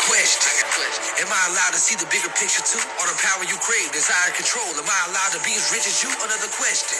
question. Am I allowed to see the bigger picture too? Or the power you crave, desire, control? Am I allowed to be as rich as you? Another question.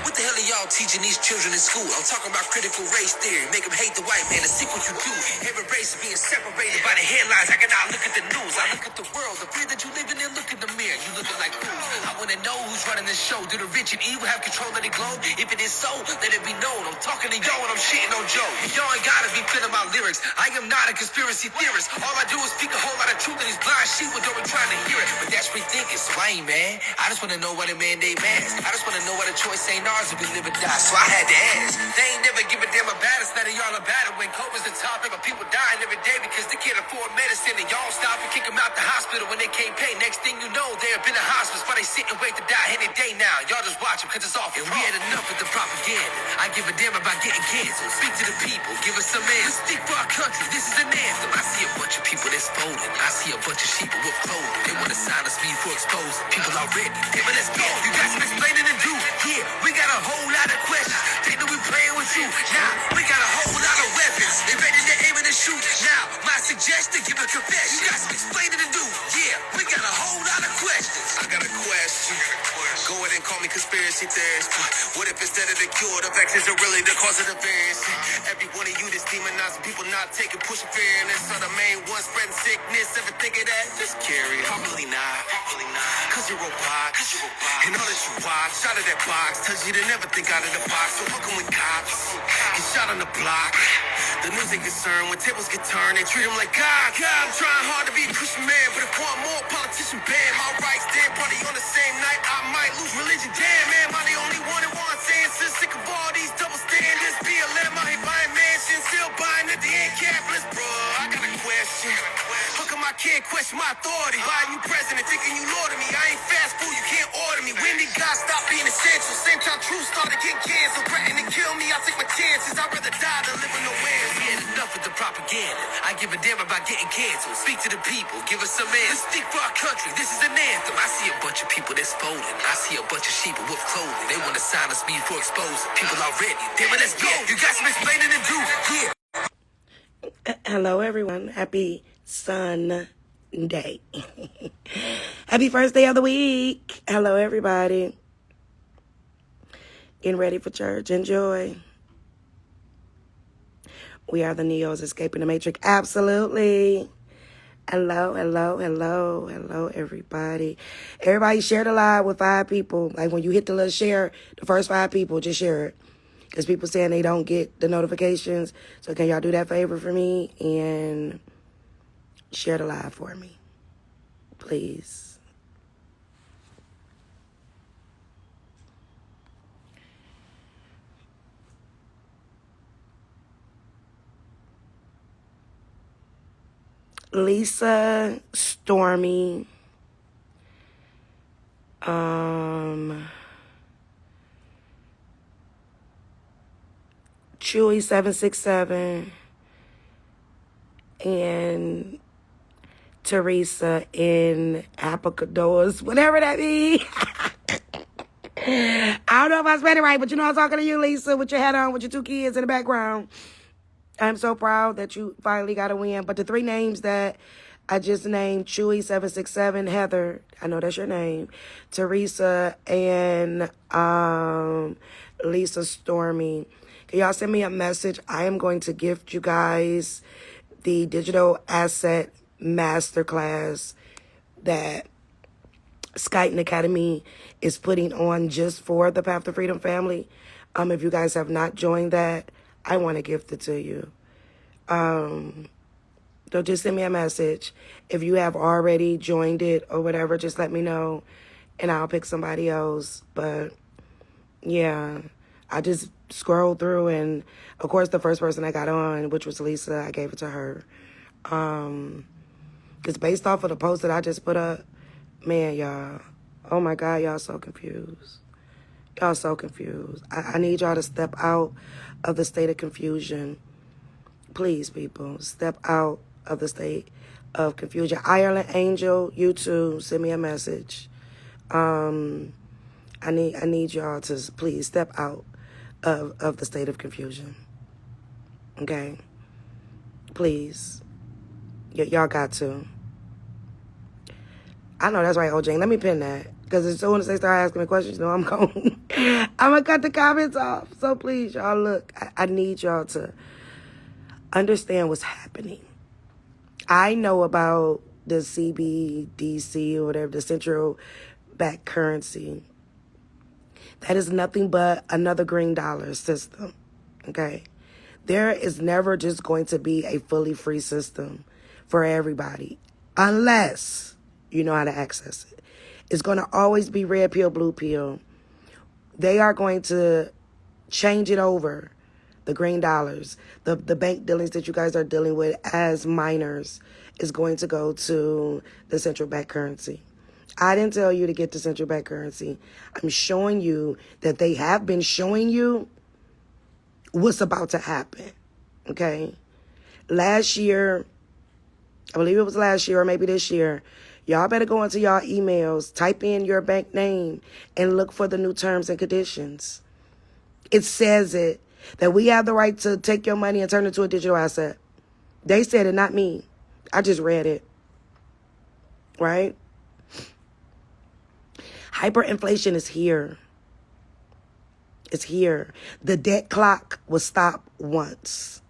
What the hell are y'all teaching these children in school? I'm talking about critical race theory. Make them hate the white man and see what you do. Every race is being separated by the headlines. I cannot look at the news. I look at the world. The fear that you live in and look in the mirror. You looking like fools. I want to know who's running this show. Do the rich and evil have control of the globe? If it is so, let it be known. I'm talking to y'all and I'm shitting on Joe. Y'all ain't gotta be feeling my lyrics. I am not a conspiracy theorist. All I do is speak a whole lot of truth and these blind sheep don't be trying to hear it. But that's free thinking, so I ain't mad. I just want to know why the mandate mask. I just want to know why the choice ain't ours if we live or die. So I had to ask. They ain't never give a damn about us. None of y'all about it. When COVID's the topic, but people dying every day because they can't afford medicine. And y'all stop and kick them out the hospital when they can't pay. Next thing you know, they have been in hospice, but they sit and wait to die any day now. Y'all just watch them because it's off. And we had enough with the propaganda. I give a damn about getting canceled. Speak to the people, give us some answers. Speak for our country, this is an anthem. I see a bunch of people that's folding. I see a bunch of sheep with clothing. They want to silence me for exposing people already. Damn it, let's go. You got some explaining to do. Yeah, we got a whole lot of questions. They know we playing with you. Now, we got a whole lot of weapons. They ready to aim and shoot. Now, my suggestion, give a confession. You got some explaining to do. Yeah, we got a whole lot of questions. I got a question. Go ahead and call me conspiracy theorist. What if instead of the cure, the vaccines are really the cause of the variants? Every one of you that's demonizing people not taking, pushing fairness are the main ones spreading sickness. Ever think of that? Just carry it. Probably not. Cause you're a robot. And all that you watch, shot of that box, tells you to never think out of the box. So how come when cops get shot on the block, the news ain't concerned when tables get turned, they treat them like God. I'm trying hard to be a Christian man, but if one more politician ban my rights, damn party on the same night, I might lose religion. Damn, man, am I the only one that wants answers? Sick of all these double standards. BLM out here buying mansions, still buying at the end capitalist, bro. I got a question. How come I can't question my authority? Biden, you president, thinking you lord of me. I ain't fast food, you can't order me. When did God stop being essential? Same time truth started getting canceled. Threatening to kill me, I'll take my chances. I'd rather die than live with no answers. We had enough of the propaganda. I give a damn about getting canceled. Speak to the people, give us some answers. Speak for our country, this is an anthem. I see a bunch of people that's folding. I see a bunch of sheep with clothing. They want to silence me for exposing people already. Damn it, let's go. You got some explaining to do. Yeah. Hello, everyone. Happy Sunday. Happy first day of the week. Hello, everybody. Getting ready for church. Enjoy. We are the Neos escaping the Matrix. Absolutely. Hello, everybody. Everybody share the live with 5 people. Like when you hit the little share, the first 5 people, just share it. Because people saying they don't get the notifications. So can y'all do that favor for me and share the live for me, please? Lisa, Stormy, Chewy 767, and Teresa in Apicadores, whatever that means. I don't know if I said it right, but you know I'm talking to you, Lisa, with your hat on, with your 2 kids in the background. I'm so proud that you finally got a win. But the 3 names that I just named, Chewy 767, Heather, I know that's your name, Teresa, and Lisa Stormy. Can y'all send me a message? I am going to gift you guys the digital asset masterclass that Skyton Academy is putting on just for the Path to Freedom family. If you guys have not joined that, I want to gift it to you. So just send me a message. If you have already joined it or whatever, just let me know and I'll pick somebody else. But yeah, I just scrolled through and of course the first person I got on, which was Lisa, I gave it to her. Because based off of the post that I just put up, man, y'all, oh my God, y'all so confused. Y'all so confused. I need y'all to step out of the state of confusion. Please, people, step out of the state of confusion. Ireland Angel, you too, send me a message. I need y'all to please step out of the state of confusion. Okay? Please. Y'all got to. I know that's right, OJ. Let me pin that. Because as soon as they start asking me questions, you know I'm going I'm going to cut the comments off. So please, y'all, look. I need y'all to understand what's happening. I know about the CBDC or whatever, the central bank currency. That is nothing but another green dollar system, okay? There is never just going to be a fully free system for everybody unless you know how to access it. It's going to always be red pill, blue pill. They are going to change it over, the green dollars. The bank dealings that you guys are dealing with as minors is going to go to the central bank currency. I didn't tell you to get the central bank currency. I'm showing you that they have been showing you what's about to happen, okay? Last year, I believe it was last year or maybe this year, y'all better go into y'all emails, type in your bank name, and look for the new terms and conditions. It says it, that we have the right to take your money and turn it into a digital asset. They said it, not me. I just read it, right? Hyperinflation is here. It's here. The debt clock was stopped once.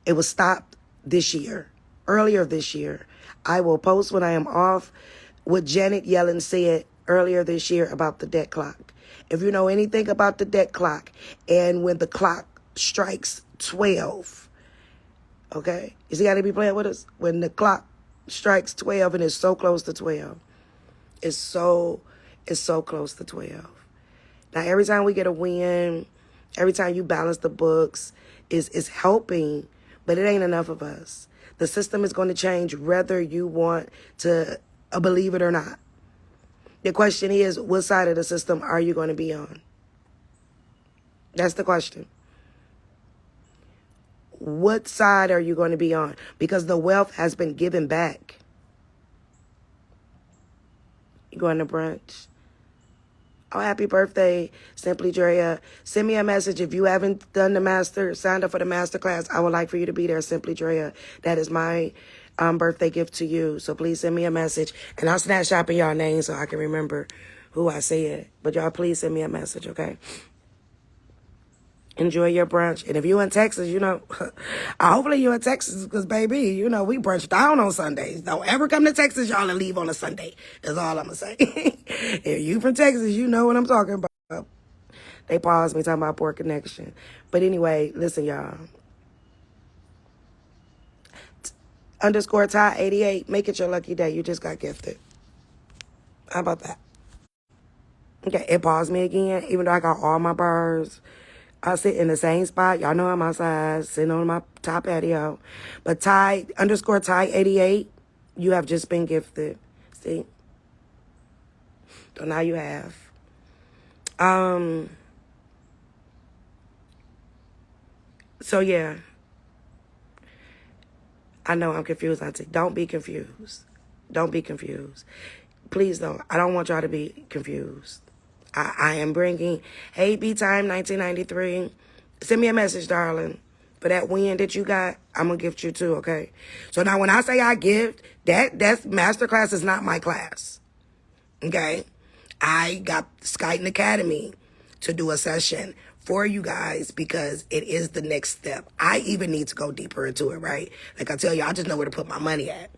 It was stopped this year, earlier this year. I will post when I am off what Janet Yellen said earlier this year about the debt clock. If you know anything about the debt clock, and when the clock strikes 12, okay? You see how they be playing with us? When the clock strikes 12 and it's so close to 12. It's so close to 12. Now, every time we get a win, every time you balance the books, is helping, but it ain't enough of us. The system is going to change whether you want to believe it or not. The question is, what side of the system are you going to be on? That's the question. What side are you going to be on? Because the wealth has been given back. You going to brunch? Oh, happy birthday, Simply Drea. Send me a message if you haven't done the master, signed up for the master class. I would like for you to be there, Simply Drea. That is my birthday gift to you. So please send me a message. And I'll snapshot in y'all names so I can remember who I said. But y'all please send me a message, okay? Enjoy your brunch. And if you're in Texas, you know, hopefully you're in Texas because, baby, you know, we brunch down on Sundays. Don't ever come to Texas, y'all, and leave on a Sunday. That's all I'm going to say. If you from Texas, you know what I'm talking about. They paused me talking about poor connection. But anyway, listen, y'all. _ Ty 88, make it your lucky day. You just got gifted. How about that? Okay, it paused me again, even though I got all my bars. I sit in the same spot. Y'all know I'm outside, sitting on my top patio. But Ty _ Ty 88, you have just been gifted. See? So now you have. So yeah. I know I'm confused, Auntie. Don't be confused. Don't be confused. Please don't. I don't want y'all to be confused. I am bringing, hey, B-Time 1993. Send me a message, darling. For that win that you got, I'm going to gift you too, okay? So now when I say I gift, that's masterclass is not my class, okay? I got Skyton Academy to do a session for you guys because it is the next step. I even need to go deeper into it, right? Like I tell you, I just know where to put my money at.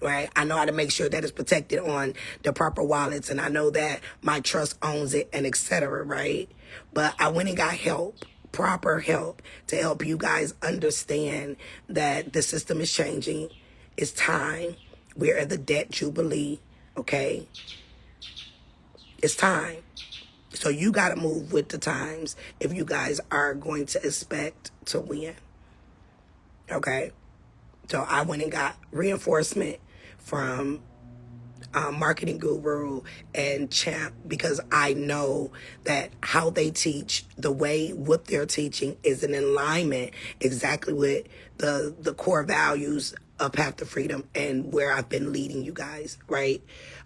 Right? I know how to make sure that it's protected on the proper wallets, and I know that my trust owns it, and etc. Right? But I went and got help, proper help, to help you guys understand that the system is changing. It's time. We're at the debt jubilee. Okay? It's time. So you got to move with the times if you guys are going to expect to win. Okay? So I went and got reinforcement from Marketing Guru and Champ because I know that how they teach, the way what they're teaching is in alignment exactly with the core values of Path to Freedom and where I've been leading you guys, right?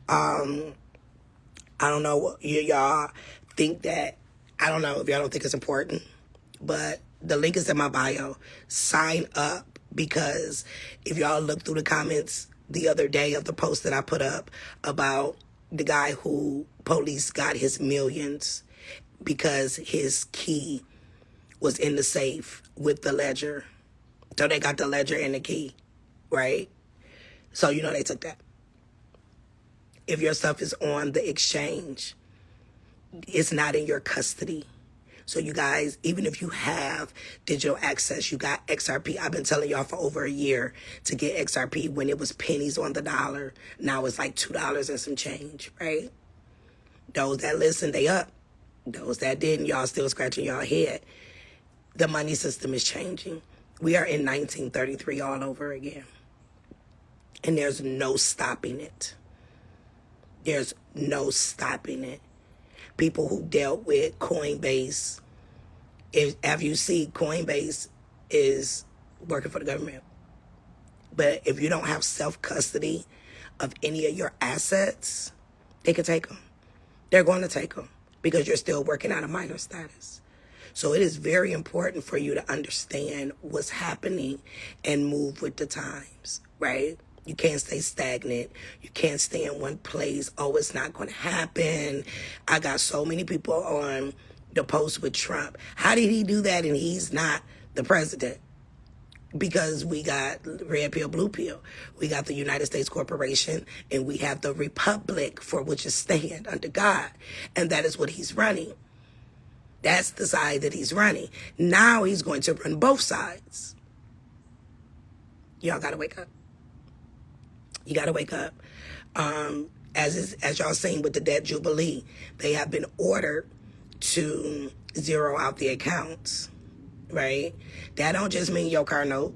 I don't know what y'all think that, I don't know if y'all don't think it's important, but the link is in my bio. Sign up Because if y'all look through the comments the other day of the post that I put up about the guy who police got his millions because his key was in the safe with the ledger. So they got the ledger and the key, right? So you know they took that. If your stuff is on the exchange, it's not in your custody. So you guys, even if you have digital access, you got XRP. I've been telling y'all for over a year to get XRP when it was pennies on the dollar. Now it's like $2 and some change, right? Those that listen, they up. Those that didn't, y'all still scratching y'all head. The money system is changing. We are in 1933 all over again. And there's no stopping it. There's no stopping it. People who dealt with Coinbase, if you see, Coinbase is working for the government. But if you don't have self-custody of any of your assets, they can take them. They're going to take them because you're still working out a minor status. So it is very important for you to understand what's happening and move with the times, right? You can't stay stagnant. You can't stay in one place. Oh, it's not going to happen. I got so many people on the post with Trump. How did he do that and he's not the president? Because we got red pill, blue pill. We got the United States Corporation and we have the Republic for which is stand under God. And that is what he's running. That's the side that he's running. Now he's going to run both sides. Y'all got to wake up. You got to wake up. As y'all seen with the debt jubilee, they have been ordered to zero out the accounts, right? That don't just mean your car note.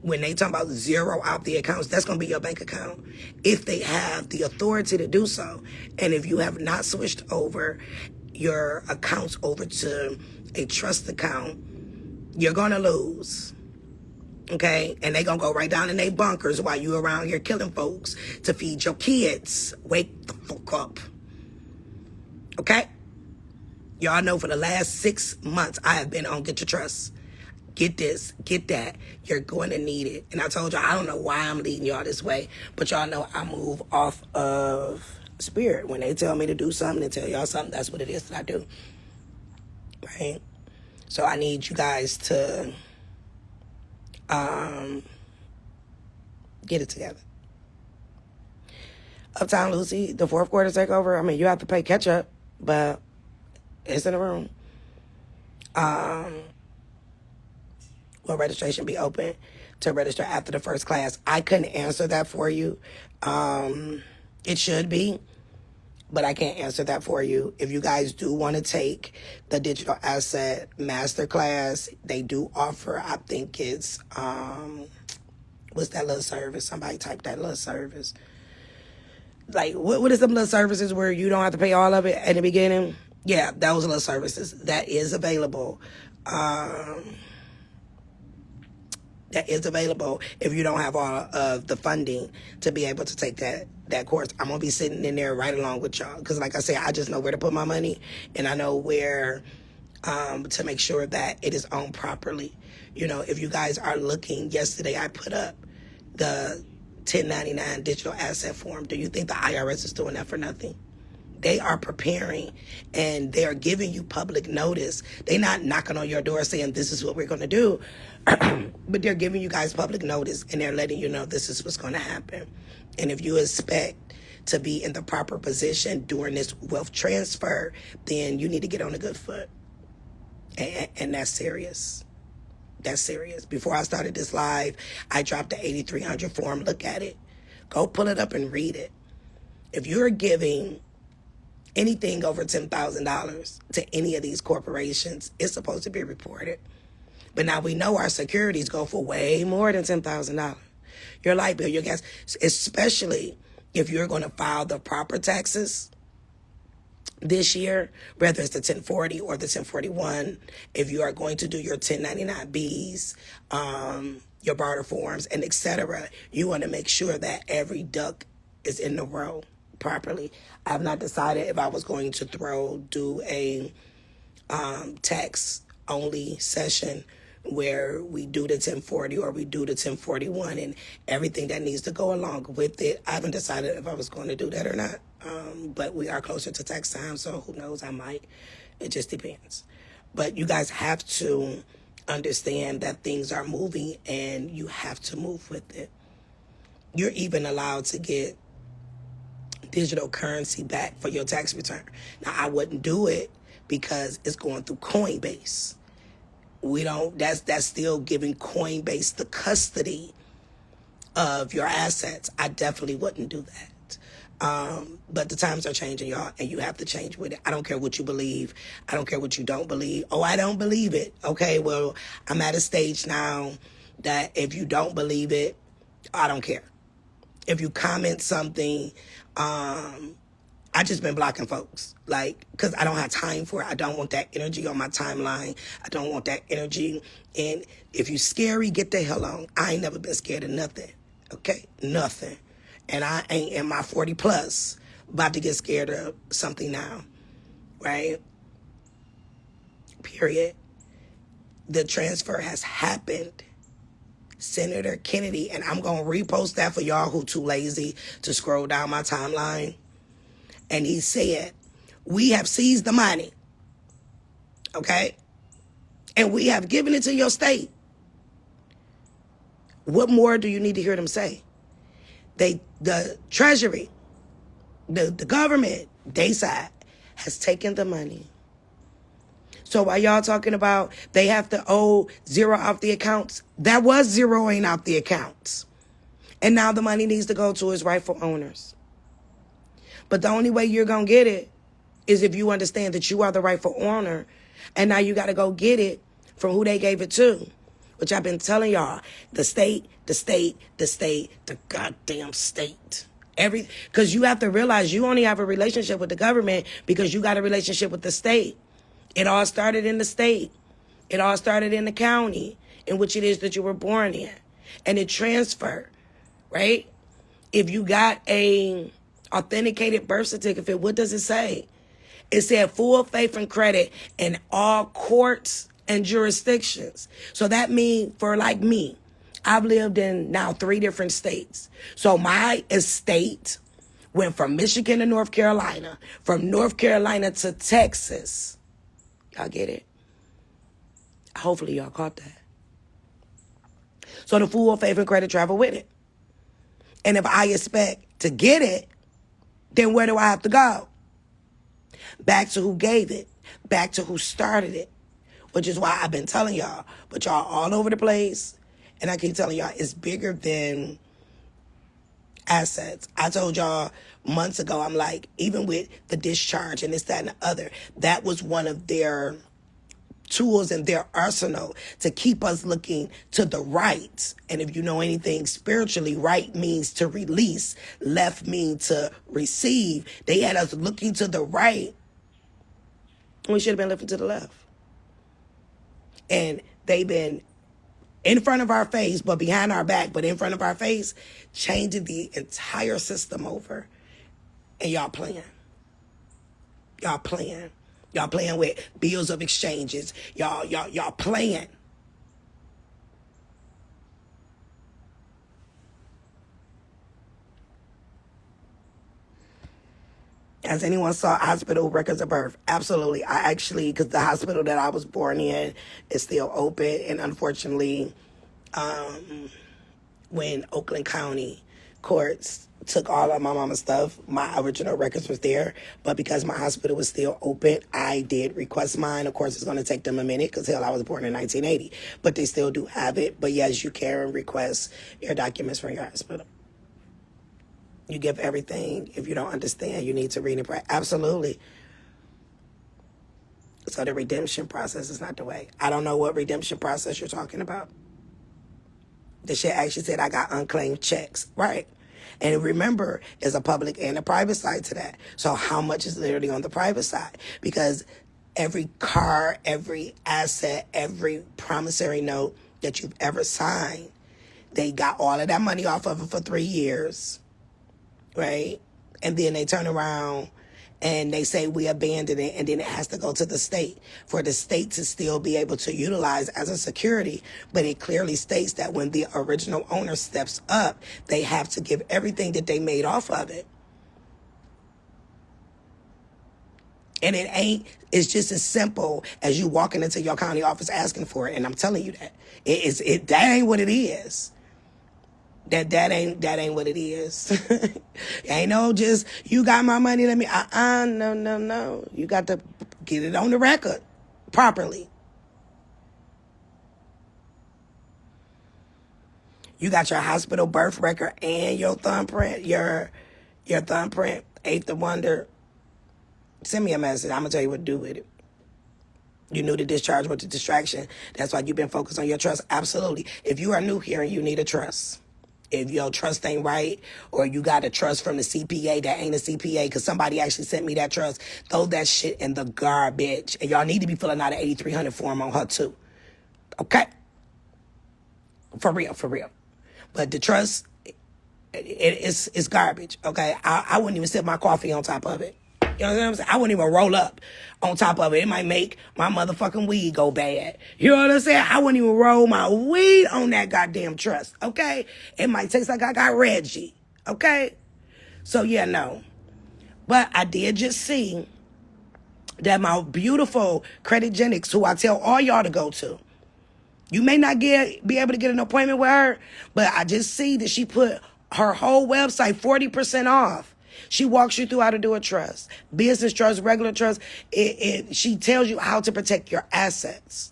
When they talk about zero out the accounts, that's going to be your bank account if they have the authority to do so. And if you have not switched over your accounts over to a trust account, you're going to lose. Okay? And they going to go right down in their bunkers while you around here killing folks to feed your kids. Wake the fuck up. Okay? Y'all know for the last 6 months, I have been on Get Your Trust. Get this, get that. You're going to need it. And I told y'all, I don't know why I'm leading y'all this way, but y'all know I move off of spirit. When they tell me to do something and tell y'all something, that's what it is that I do. Right? So I need you guys to get it together. Uptown Lucy, the fourth quarter takeover. I mean, you have to play catch up, but it's in the room. Will registration be open to register after the first class? I couldn't answer that for you. It should be, but I can't answer that for you. If you guys do want to take the digital asset masterclass, they do offer, I think it's, what's that little service? Somebody type that little service. Like, what is some little services where you don't have to pay all of it at the beginning? Yeah, those little services. That is available. That is available if you don't have all of the funding to be able to take that course. I'm going to be sitting in there right along with y'all. Because like I said, I just know where to put my money. And I know where to make sure that it is owned properly. You know, if you guys are looking, yesterday I put up the 1099 digital asset form. Do you think the IRS is doing that for nothing? They are preparing and they are giving you public notice. They're not knocking on your door saying this is what we're going to do. But they're giving you guys public notice and they're letting you know this is what's going to happen. And if you expect to be in the proper position during this wealth transfer, then you need to get on a good foot. And that's serious. That's serious. Before I started this live, I dropped the 8300 form. Look at it. Go pull it up and read it. If you're giving anything over $10,000 to any of these corporations, it's supposed to be reported. But now we know our securities go for way more than $10,000. Your light bill, your gas, especially if you're going to file the proper taxes this year, whether it's the 1040 or the 1041, if you are going to do your 1099Bs, your barter forms, and etc., you want to make sure that every duck is in the row properly. I have not decided if I was going to do a tax only session where we do the 1040 or we do the 1041 and everything that needs to go along with it. I haven't decided if I was going to do that or not, but we are closer to tax time, so who knows, I might. It just depends. But you guys have to understand that things are moving and you have to move with it. You're even allowed to get digital currency back for your tax return. Now, I wouldn't do it because it's going through Coinbase. That's still giving Coinbase the custody of your assets. I definitely wouldn't do that. But the times are changing, y'all, and you have to change with it. I don't care what you believe. I don't care what you don't believe. Oh, I don't believe it. Okay, well, I'm at a stage now that if you don't believe it, I don't care. If you comment something, I just been blocking folks, like, because I don't have time for it. I don't want that energy on my timeline. I don't want that energy. And if you scary, get the hell on. I ain't never been scared of nothing, okay? Nothing. And I ain't in my 40 plus about to get scared of something now, right? Period. The transfer has happened. Senator Kennedy, and I'm going to repost that for y'all who too lazy to scroll down my timeline. And he said, we have seized the money, okay? And we have given it to your state. What more do you need to hear them say? The Treasury, the government, they side, has taken the money. So while y'all talking about they have to owe zero off the accounts, that was zeroing out the accounts. And now the money needs to go to its rightful owners. But the only way you're going to get it is if you understand that you are the rightful owner. And now you got to go get it from who they gave it to. Which I've been telling y'all, the goddamn state. Because you have to realize you only have a relationship with the government because you got a relationship with the state. It all started in the state. It all started in the county in which it is that you were born in. And it transferred, right? If you got a authenticated birth certificate, what does it say? It said full faith and credit in all courts and jurisdictions. So that means for like me, I've lived in now 3 different states. So my estate went from Michigan to North Carolina, from North Carolina to Texas. Y'all get it? Hopefully y'all caught that. So the full faith and credit travel with it. And if I expect to get it, then where do I have to go? Back to who gave it. Back to who started it. Which is why I've been telling y'all. But y'all all over the place. And I keep telling y'all, it's bigger than assets. I told y'all months ago, I'm like, even with the discharge and this, that, and the other, that was one of their tools in their arsenal to keep us looking to the right. And if you know anything spiritually, right means to release, left means to receive. They had us looking to the right. We should have been looking to the left. And they've been in front of our face, but behind our back, but in front of our face, changing the entire system over. And y'all playing. Y'all playing. Y'all playing with bills of exchanges. Y'all playing. Has anyone saw hospital records of birth? Absolutely. I actually, because the hospital that I was born in is still open. And unfortunately, when Oakland County courts took all of my mama's stuff, my original records was there. But because my hospital was still open, I did request mine. Of course, it's going to take them a minute because, hell, I was born in 1980. But they still do have it. But yes, you can request your documents from your hospital. You give everything. If you don't understand, you need to read and pray. Absolutely. So the redemption process is not the way. I don't know what redemption process you're talking about. The shit actually said I got unclaimed checks. Right. And remember, there's a public and a private side to that. So how much is literally on the private side? Because every car, every asset, every promissory note that you've ever signed, they got all of that money off of it for 3 years. Right? And then they turn around and they say we abandoned it, and then it has to go to the state for the state to still be able to utilize as a security. But it clearly states that when the original owner steps up, they have to give everything that they made off of it. And it's just as simple as you walking into your county office asking for it. And I'm telling you that. That ain't what it is. That ain't what it is. Ain't no just, you got my money, let me, no. You got to get it on the record properly. You got your hospital birth record and your thumbprint, your thumbprint, eighth wonder. Send me a message. I'm going to tell you what to do with it. You knew the discharge was a distraction. That's why you've been focused on your trust. Absolutely. If you are new here and you need a trust, if your trust ain't right, or you got a trust from the CPA that ain't a CPA, because somebody actually sent me that trust, throw that shit in the garbage. And y'all need to be filling out an 8300 form on her too. Okay? For real. But the trust, it's garbage. Okay? I wouldn't even sip my coffee on top of it. You know what I'm saying? I wouldn't even roll up on top of it. It might make my motherfucking weed go bad. You know what I'm saying? I wouldn't even roll my weed on that goddamn trust. Okay? It might taste like I got Reggie. Okay? So, yeah, no. But I did just see that my beautiful Creditgenics, who I tell all y'all to go to, you may not be able to get an appointment with her, but I just see that she put her whole website 40% off. She walks you through how to do a trust, business trust, regular trust. She tells you how to protect your assets.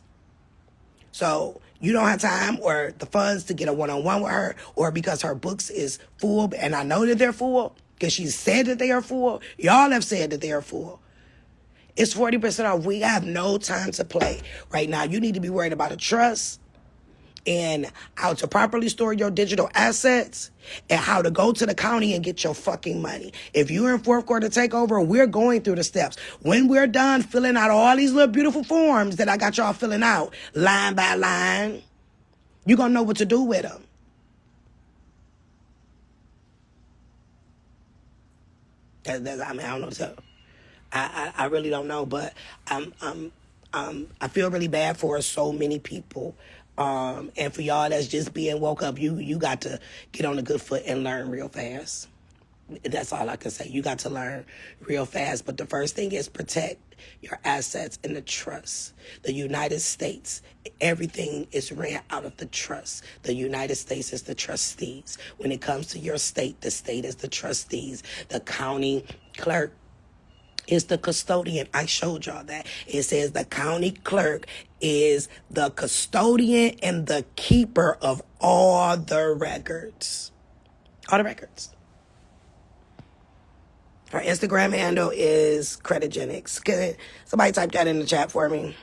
So you don't have time or the funds to get a one-on-one with her, or because her books is full, and I know that they're full because she said that they are full. Y'all have said that they are full. It's 40% off. We have no time to play right now. You need to be worried about a trust and how to properly store your digital assets and how to go to the county and get your fucking money. If you're in fourth quarter takeover, we're going through the steps. When we're done filling out all these little beautiful forms that I got y'all filling out, line by line, you're going to know what to do with them. I don't know what to tell. I really don't know, but I feel really bad for so many people. And for y'all that's just being woke up, you got to get on a good foot and learn real fast. That's all I can say. You got to learn real fast. But the first thing is protect your assets and the trust. The United States, everything is ran out of the trust. The United States is the trustees. When it comes to your state, the state is the trustees. The county clerk is the custodian. I showed y'all that. It says the county clerk is the custodian and the keeper of all the records. All the records. Her Instagram handle is Creditgenics. Can somebody type that in the chat for me?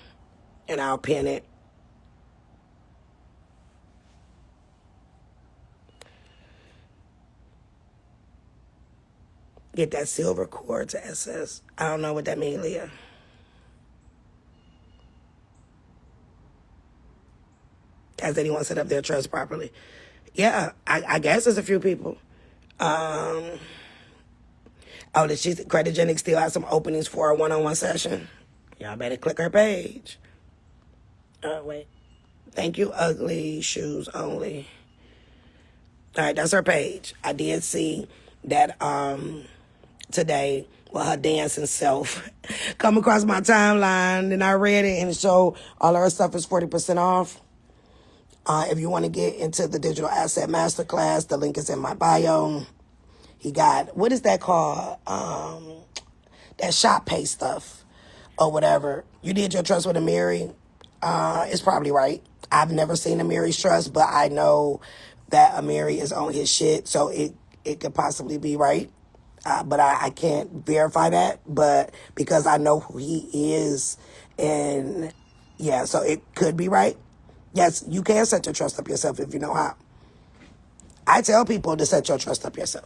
And I'll pin it. Get that silver cord to SS. I don't know what that means, Leah. Has anyone set up their trust properly? Yeah, I guess there's a few people. Oh, did she Creditgenics still have some openings for a one-on-one session? Y'all better click her page. Wait. Thank you, ugly shoes only. All right, that's her page. I did see that today, well, her dancing self come across my timeline, and I read it, and so all of her stuff is 40% off. If you want to get into the Digital Asset Masterclass, the link is in my bio. He got, what is that called? That shop pay stuff or whatever. You did your trust with Amiri. It's probably right. I've never seen Amiri's trust, but I know that Amiri is on his shit, so it could possibly be right. But I can't verify that, but because I know who he is, and yeah, so it could be right. Yes, you can set your trust up yourself if you know how. I tell people to set your trust up yourself.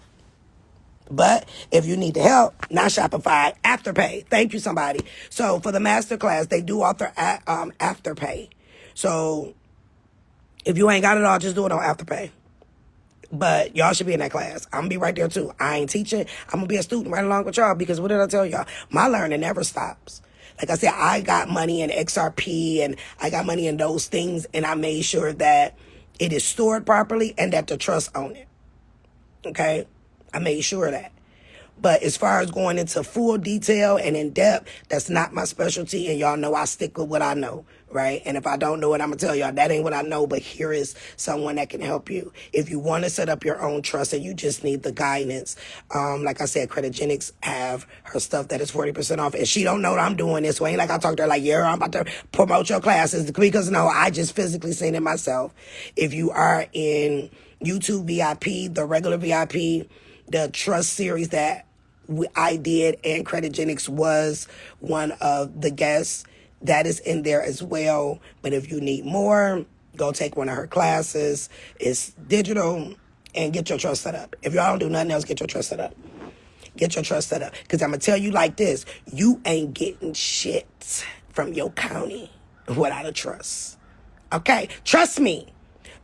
But if you need the help, not Shopify, Afterpay. Thank you, somebody. So for the masterclass, they do offer Afterpay. So if you ain't got it all, just do it on Afterpay. But y'all should be in that class. I'm going to be right there too. I ain't teaching. I'm going to be a student right along with y'all because what did I tell y'all? My learning never stops. Like I said, I got money in XRP and I got money in those things, and I made sure that it is stored properly and that the trust own it. Okay? I made sure of that. But as far as going into full detail and in depth, that's not my specialty. And y'all know I stick with what I know, right? And if I don't know it, I'm going to tell y'all that ain't what I know. But here is someone that can help you. If you want to set up your own trust and you just need the guidance, like I said, Creditgenics have her stuff that is 40% off. And she don't know that I'm doing this. So ain't like I talked to her like, yeah, I'm about to promote your classes. Because no, I just physically seen it myself. If you are in YouTube VIP, the regular VIP, the trust series that I did, and Creditgenics was one of the guests, that is in there as well. But if you need more, go take one of her classes. It's digital, and get your trust set up. If y'all don't do nothing else, get your trust set up. Get your trust set up. Because I'm going to tell you like this, you ain't getting shit from your county without a trust. Okay? Trust me.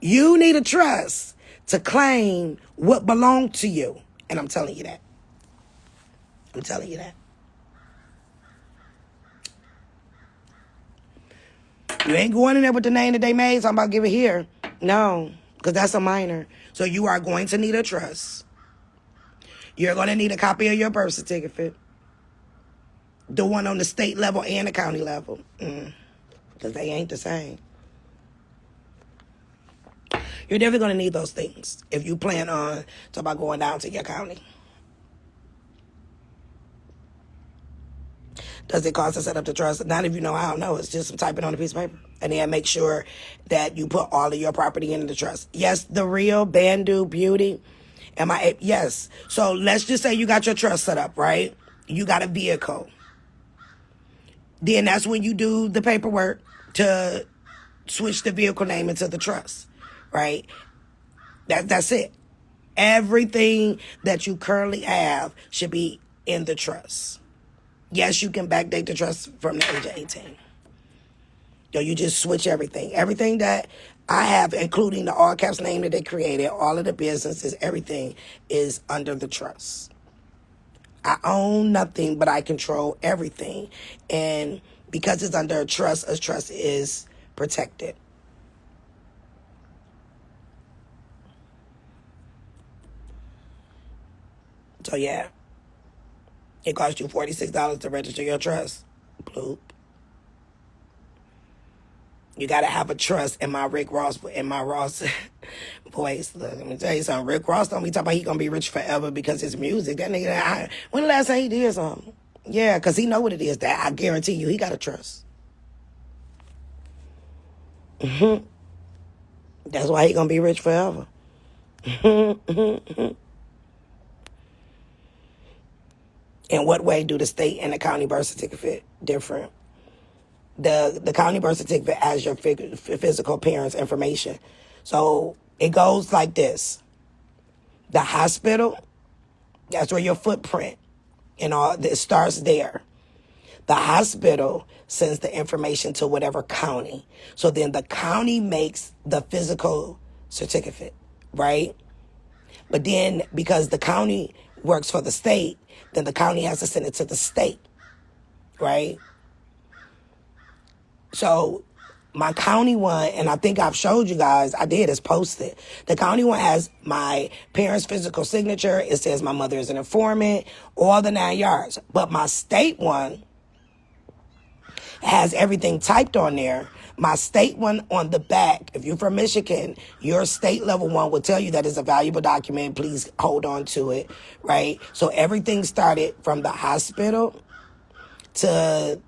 You need a trust to claim what belongs to you. And I'm telling you that. I'm telling you that. You ain't going in there with the name that they made, so I'm about to give it here. No, because that's a minor. So you are going to need a trust. You're going to need a copy of your birth certificate. The one on the state level and the county level. Because they ain't the same. You're definitely going to need those things if you plan on talking about going down to your county. Does it cost to set up the trust? Not if you know how. No, it's just some typing on a piece of paper. And then make sure that you put all of your property into the trust. Yes, the real Bandu Beauty. Yes. So let's just say you got your trust set up, right? You got a vehicle. Then that's when you do the paperwork to switch the vehicle name into the trust, right? That's it. Everything that you currently have should be in the trust. Yes, you can backdate the trust from the age of 18. So you just switch everything. Everything that I have, including the all caps name that they created, all of the businesses, everything is under the trust. I own nothing, but I control everything. And because it's under a trust is protected. So yeah. It costs you $46 to register your trust. Bloop. You got to have a trust in my Ross voice. Look, let me tell you something. Rick Ross don't be talking about he going to be rich forever because his music. That nigga, when the last time he did something? Yeah, because he know what it is. That I guarantee you, he got a trust. That's why he going to be rich forever. In what way do the state and the county birth certificate different? The county birth certificate has your physical parents' information. So it goes like this. The hospital, that's where your footprint and all, it starts there. The hospital sends the information to whatever county. So then the county makes the physical certificate, right? But then because the county works for the state, then the county has to send it to the state, right? So my county one, and I think I've showed you guys, I did, is posted. The county one has my parents' physical signature. It says my mother is an informant, all the 9 yards. But my state one has everything typed on there. My state one on the back, if you're from Michigan, your state level one will tell you that it's a valuable document. Please hold on to it, right? So everything started from the hospital to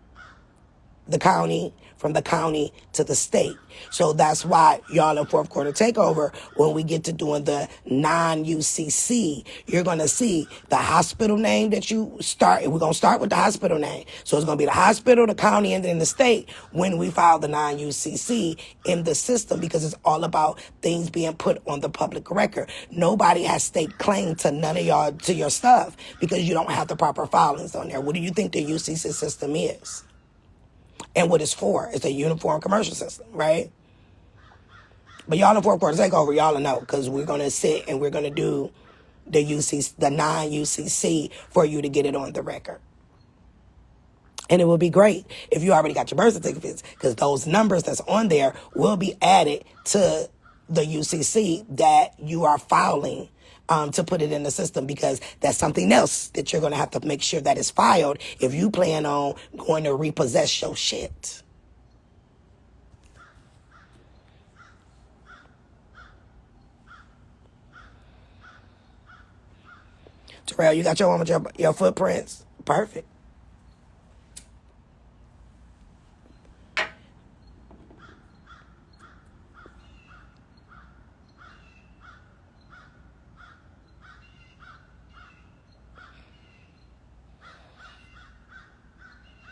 the county, from the county to the state. So that's why y'all in fourth quarter takeover, when we get to doing the non-UCC, you're going to see the hospital name that you start. We're going to start with the hospital name. So it's going to be the hospital, the county, and then the state when we file the non-UCC in the system, because it's all about things being put on the public record. Nobody has state claim to none of y'all, to your stuff, because you don't have the proper filings on there. What do you think the UCC system is? And what it's for? It's a uniform commercial system, right? But y'all in fourth quarter takeover, y'all will know, because we're going to sit and we're going to do the the non-UCC for you to get it on the record. And it will be great if you already got your birth certificates, because those numbers that's on there will be added to the UCC that you are filing to put it in the system, because that's something else that you're going to have to make sure that is filed if you plan on going to repossess your shit. Terrell, you got your one with your footprints? Perfect.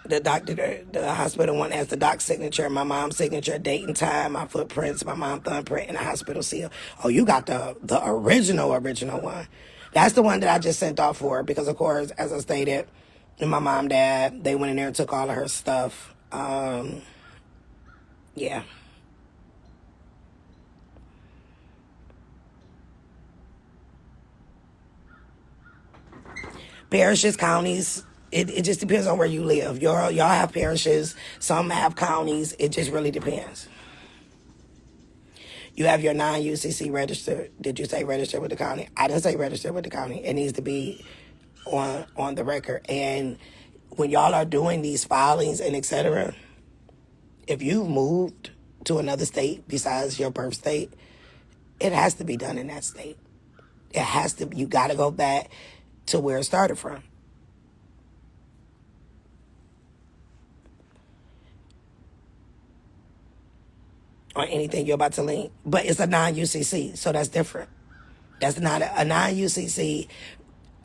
The hospital one has the doc's signature, my mom's signature, date and time, my footprints, my mom's thumbprint, and the hospital seal. Oh, you got the original one. That's the one that I just sent off for, because, of course, as I stated, my mom, dad, they went in there and took all of her stuff. Yeah. Parishes, counties, it just depends on where you live. Y'all have parishes, some have counties. It just really depends. You have your non-UCC registered. Did you say registered with the county? I didn't say registered with the county. It needs to be on the record. And when y'all are doing these filings and etc., if you've moved to another state besides your birth state, it has to be done in that state. It has to. You got to go back to where it started from. Or anything you're about to link. But it's a non-UCC, so that's different. That's not a non-UCC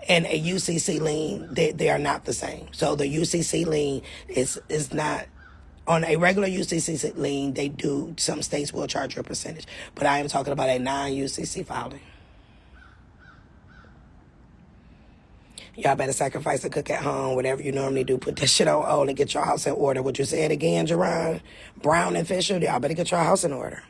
and a UCC lien. They are not the same. So the UCC lien is not, on a regular UCC lien, they do, some states will charge you a percentage. But I am talking about a non-UCC filing. Y'all better sacrifice and cook at home, whatever you normally do. Put that shit on hold and get your house in order. What you said again, Jerron? Brown and Fisher, y'all better get your house in order.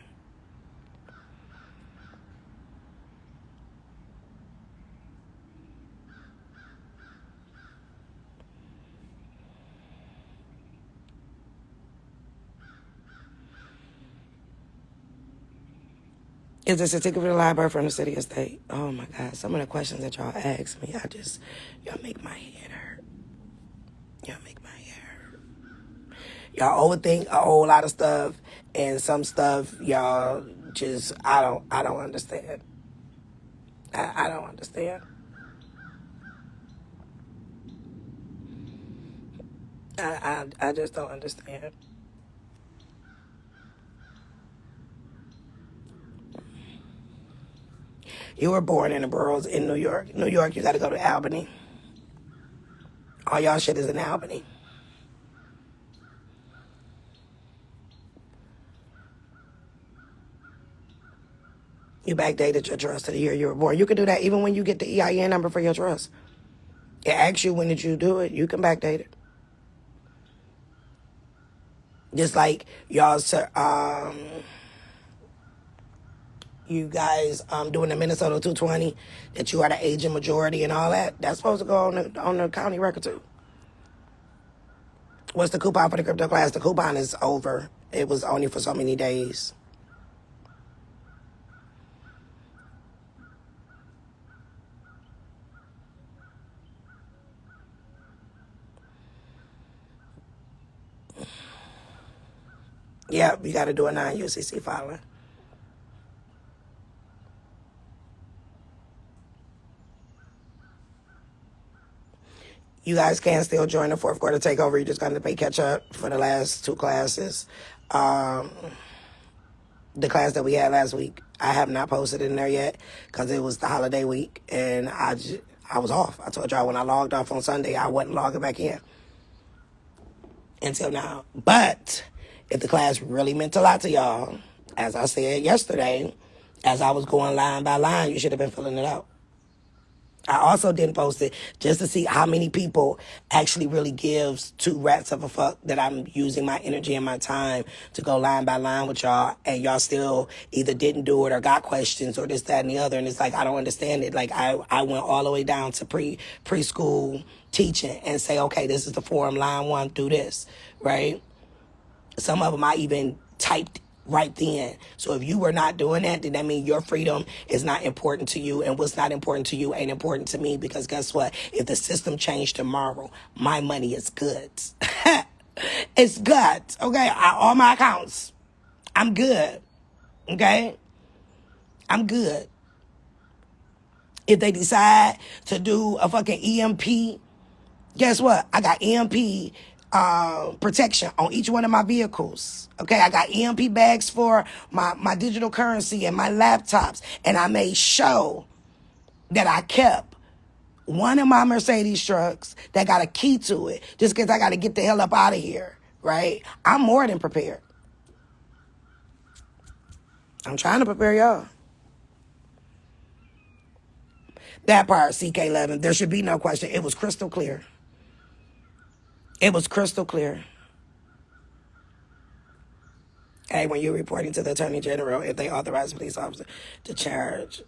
Is the certificate of live birth from the city or state? Oh my God, some of the questions that y'all ask me, y'all make my head hurt. Y'all make my head hurt. Y'all overthink a whole lot of stuff, and some stuff y'all just, I don't understand. I don't understand. I just don't understand. You were born in the boroughs in New York. New York, you got to go to Albany. All y'all shit is in Albany. You backdated your trust to the year you were born. You can do that even when you get the EIN number for your trust. It asks you when did you do it. You can backdate it. Just like y'all, you guys doing the Minnesota 220, that you are the aging majority and all that. That's supposed to go on the county record too. What's the coupon for the crypto class? The coupon is over. It was only for so many days. Yep, you got to do a non-UCC filing. You guys can still join the fourth quarter takeover. You just got to pay catch up for the last two classes. The class that we had last week, I have not posted in there yet because it was the holiday week and I was off. I told y'all when I logged off on Sunday, I wasn't logging back in until now. But if the class really meant a lot to y'all, as I said yesterday, as I was going line by line, you should have been filling it out. I also didn't post it just to see how many people actually really gives two rats of a fuck that I'm using my energy and my time to go line by line with y'all, and y'all still either didn't do it or got questions or this, that, and the other. And it's like, I don't understand it. Like, I went all the way down to preschool teaching and say, okay, this is the form, line 1 through this, right? Some of them I even typed right then. So if you were not doing that, then that means your freedom is not important to you, and what's not important to you ain't important to me, because guess what? If the system changed tomorrow, my money is goods. It's goods, okay? All my accounts, I'm good, okay? I'm good. If they decide to do a fucking EMP, guess what? I got EMP protection on each one of my vehicles. Okay, I got EMP bags for my digital currency and my laptops. And I made sure that I kept one of my Mercedes trucks that got a key to it, just because I got to get the hell up out of here, right? I'm more than prepared. I'm trying to prepare y'all. That part, CK11, there should be no question. It was crystal clear. It was crystal clear. Hey, when you're reporting to the Attorney General, if they authorize a police officer to charge,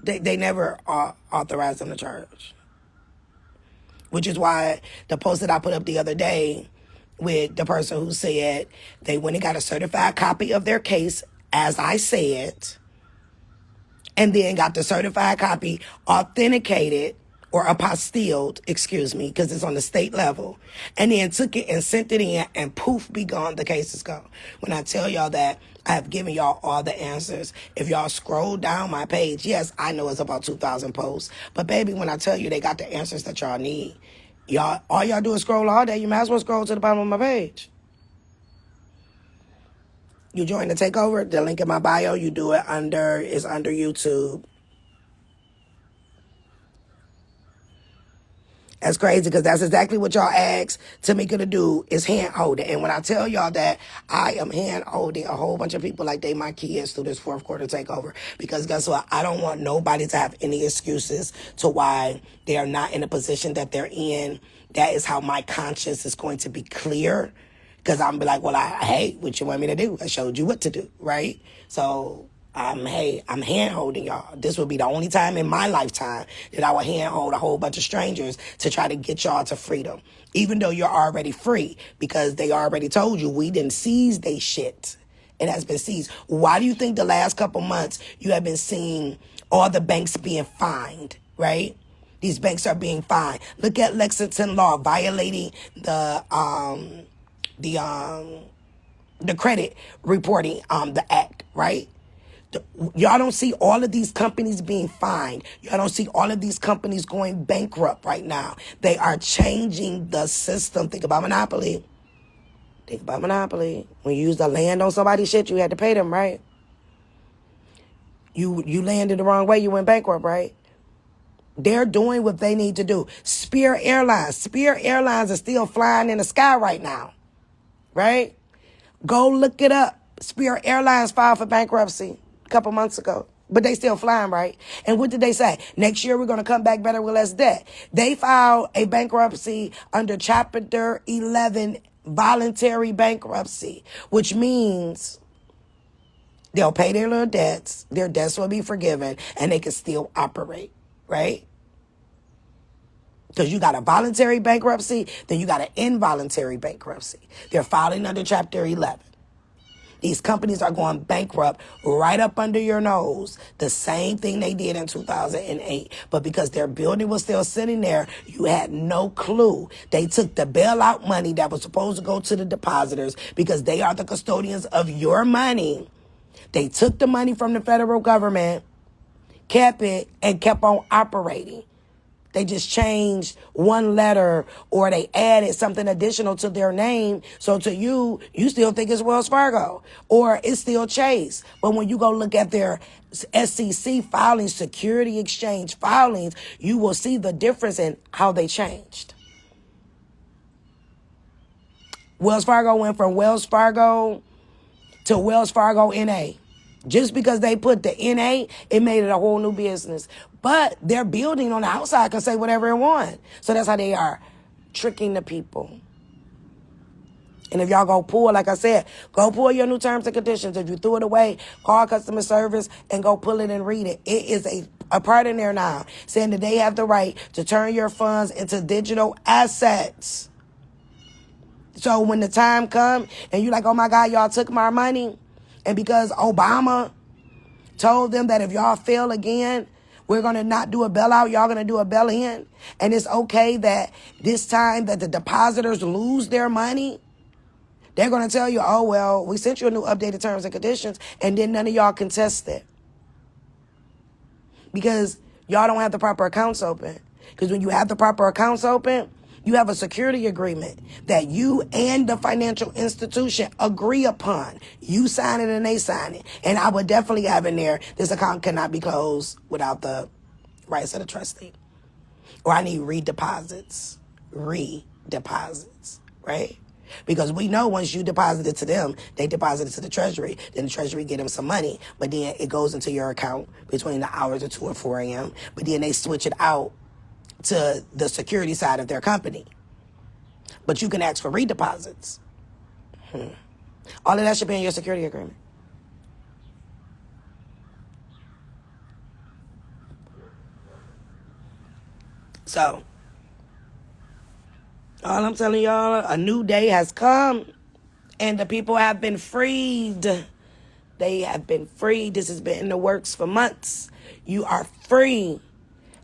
they never authorize them to charge. Which is why the post that I put up the other day with the person who said they went and got a certified copy of their case, as I said, and then got the certified copy authenticated or apostilled, excuse me, because it's on the state level, and then took it and sent it in, and poof, be gone, the cases go. When I tell y'all that, I have given y'all all the answers. If y'all scroll down my page, yes, I know it's about 2,000 posts, but baby, when I tell you they got the answers that y'all need, y'all, all y'all do is scroll all day. You might as well scroll to the bottom of my page. You join the takeover, the link in my bio, you do it under YouTube. That's crazy, because that's exactly what y'all asked Tamika to do, is hand holding. And when I tell y'all that I am hand holding a whole bunch of people like they my kids through this fourth quarter takeover, because guess what? I don't want nobody to have any excuses to why they are not in a position that they're in. That is how my conscience is going to be clear, because I'm be like, well, hey, what you want me to do? I showed you what to do, right? So I'm hand holding y'all. This will be the only time in my lifetime that I will hand hold a whole bunch of strangers to try to get y'all to freedom, even though you're already free, because they already told you we didn't seize they shit. It has been seized. Why do you think the last couple months you have been seeing all the banks being fined, right? These banks are being fined. Look at Lexington Law violating the credit reporting the act, right? Y'all don't see all of these companies being fined. Y'all don't see all of these companies going bankrupt right now. They are changing the system. Think about Monopoly. Think about Monopoly. When you used to land on somebody's shit, you had to pay them, right? You landed the wrong way, you went bankrupt, right? They're doing what they need to do. Spirit Airlines is still flying in the sky right now, right? Go look it up. Spirit Airlines filed for bankruptcy a couple months ago, but they still flying, right? And what did they say? Next year, we're going to come back better with less debt. They filed a bankruptcy under Chapter 11 voluntary bankruptcy, which means they'll pay their little debts, their debts will be forgiven, and they can still operate, right? Because you got a voluntary bankruptcy, then you got an involuntary bankruptcy. They're filing under Chapter 11. These companies are going bankrupt right up under your nose. The same thing they did in 2008. But because their building was still sitting there, you had no clue. They took the bailout money that was supposed to go to the depositors, because they are the custodians of your money. They took the money from the federal government, kept it, and kept on operating. They just changed one letter, or they added something additional to their name. So to you, you still think it's Wells Fargo, or it's still Chase. But when you go look at their SEC filings, Security Exchange filings, you will see the difference in how they changed. Wells Fargo went from Wells Fargo to Wells Fargo NA. Just because they put the NA, it made it a whole new business. But their building on the outside can say whatever it wants. So that's how they are tricking the people. And if y'all go pull, like I said, go pull your new terms and conditions. If you threw it away, call customer service and go pull it and read it. It is a part in there now saying that they have the right to turn your funds into digital assets. So when the time comes and you're like, oh my God, y'all took my money. And because Obama told them that if y'all fail again, we're going to not do a bailout, y'all going to do a bail-in. And it's okay that this time that the depositors lose their money. They're going to tell you, oh, well, we sent you a new updated terms and conditions, and then none of y'all contest it. Because y'all don't have the proper accounts open. Because when you have the proper accounts open, you have a security agreement that you and the financial institution agree upon. You sign it and they sign it. And I would definitely have in there, this account cannot be closed without the rights of the trustee. Or I need redeposits, right? Because we know once you deposit it to them, they deposit it to the Treasury. Then the Treasury get them some money. But then it goes into your account between the hours of 2 and 4 a.m. But then they switch it out to the security side of their company. But you can ask for redeposits. All of that should be in your security agreement. So, all I'm telling y'all, a new day has come and the people have been freed. They have been freed. This has been in the works for months. You are free.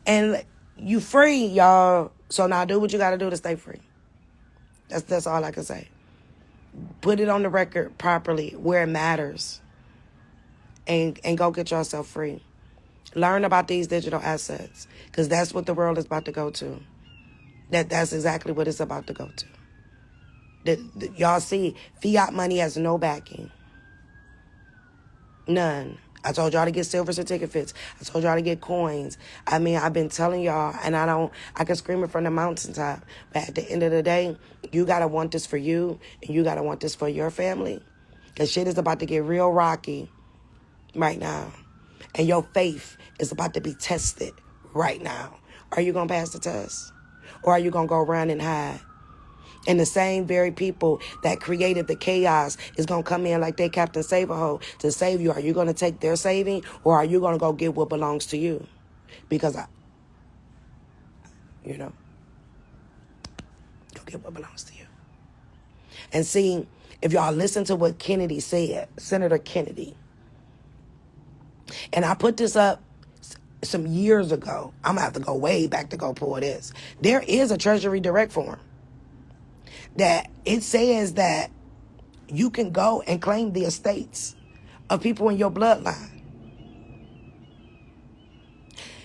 And you free, y'all. So now do what you got to do to stay free. That's all I can say. Put it on the record properly where it matters. And go get yourself free. Learn about these digital assets. Because that's what the world is about to go to. That's exactly what it's about to go to. Y'all see, fiat money has no backing. None. I told y'all to get silver certificates. I told y'all to get coins. I mean, I've been telling y'all, and I can scream it from the mountaintop. But at the end of the day, you got to want this for you, and you got to want this for your family. Because shit is about to get real rocky right now. And your faith is about to be tested right now. Are you going to pass the test? Or are you going to go run and hide? And the same very people that created the chaos is going to come in like they Captain Save-A-Ho to save you. Are you going to take their saving, or are you going to go get what belongs to you? Because go get what belongs to you. And see, if y'all listen to what Kennedy said, Senator Kennedy, and I put this up some years ago. I'm going to have to go way back to go pull this. There is a Treasury Direct form that it says that you can go and claim the estates of people in your bloodline.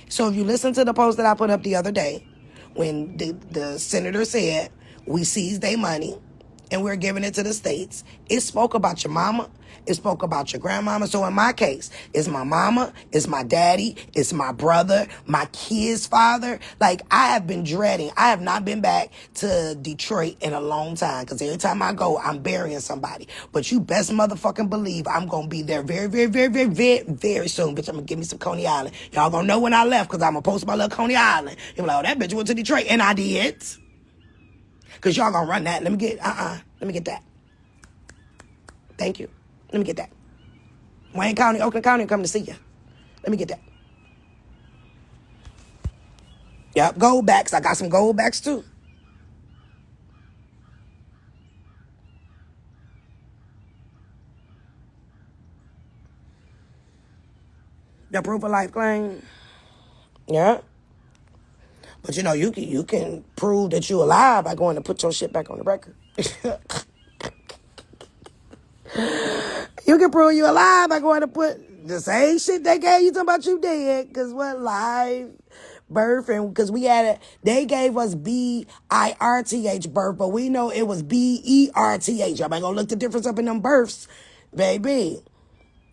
So if you listen to the post that I put up the other day, when the senator said, we seized their money and we're giving it to the states, it spoke about your mama. It spoke about your grandmama. So in my case, it's my mama, it's my daddy, it's my brother, my kid's father. Like, I have been dreading. I have not been back to Detroit in a long time because every time I go, I'm burying somebody. But you best motherfucking believe I'm going to be there very, very, very, very, very, very soon. Bitch, I'm going to give me some Coney Island. Y'all going to know when I left because I'm going to post my little Coney Island. You'll be like, oh, that bitch went to Detroit. And I did. Because y'all going to run that. Let me get that. Thank you. Let me get that. Wayne County, Oakland County, come to see you. Let me get that. Yep, gold backs. I got some gold backs too. Your proof of life claim. Yeah. But you can prove that you're alive by going to put your shit back on the record. You can prove you alive by going to put the same shit they gave you talking about you dead. Because what, live birth, and because they gave us BIRTH birth, but we know it was BERTH. Y'all ain't gonna look the difference up in them births, baby.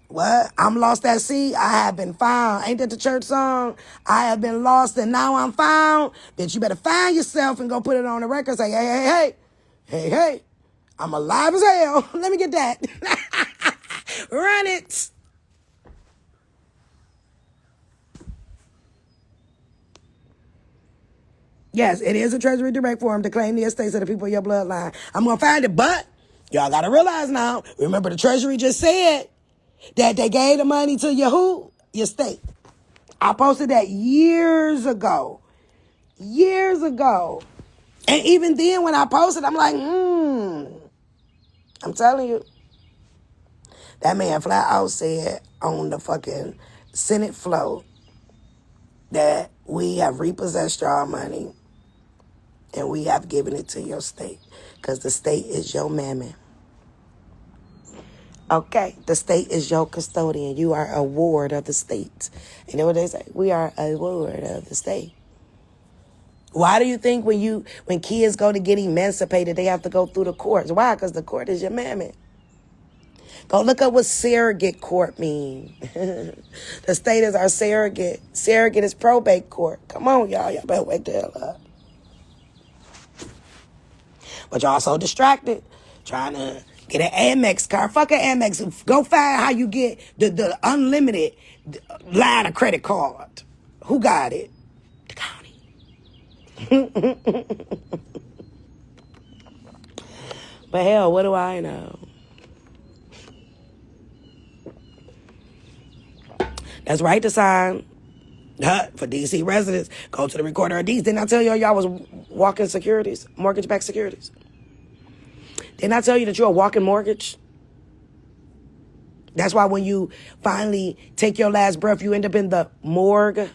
What? I'm lost at sea. I have been found. Ain't that the church song? I have been lost and now I'm found. Bitch, you better find yourself and go put it on the record. Say, hey. I'm alive as hell. Let me get that. Run it. Yes, it is a Treasury Direct form to claim the estates of the people of your bloodline. I'm going to find it, but y'all got to realize now, remember the Treasury just said that they gave the money to your who? Your state. I posted that years ago. Years ago. And even then when I posted, I'm like, I'm telling you. That man flat out said on the fucking Senate floor that we have repossessed y'all money and we have given it to your state because the state is your mammy. Okay, the state is your custodian. You are a ward of the state. You know what they say? We are a ward of the state. Why do you think when kids go to get emancipated, they have to go through the courts? Why? Because the court is your mammy. Go look up what surrogate court means. The state is our surrogate. Surrogate is probate court. Come on, y'all. Y'all better wake the hell up. But y'all so distracted trying to get an Amex card. Fuck an Amex. Go find how you get the unlimited line of credit card. Who got it? The county. But hell, what do I know? That's right to sign for D.C. residents. Go to the recorder of deeds. Didn't I tell y'all was walking securities, mortgage-backed securities? Didn't I tell you that you're a walking mortgage? That's why when you finally take your last breath, you end up in the morgue.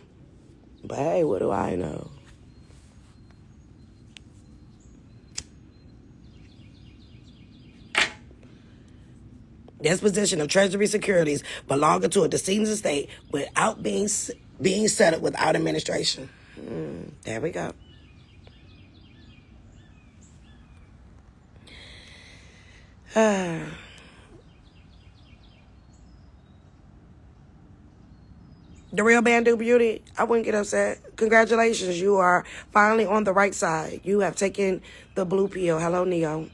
But hey, what do I know? Disposition of Treasury securities belonging to a decedent's estate without being settled without administration. There we go. The real Bandu Beauty, I wouldn't get upset. Congratulations, you are finally on the right side. You have taken the blue pill. Hello, Neo.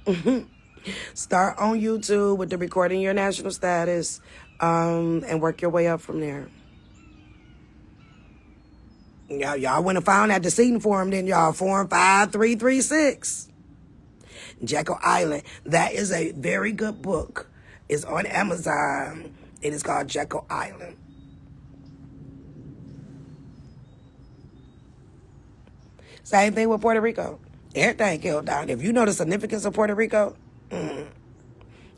Start on YouTube with the recording your national status and work your way up from there. Y'all went and found that decedent form, then y'all. Form 5336. Jekyll Island. That is a very good book. It's on Amazon. It is called Jekyll Island. Same thing with Puerto Rico. Everything killed down. If you know the significance of Puerto Rico,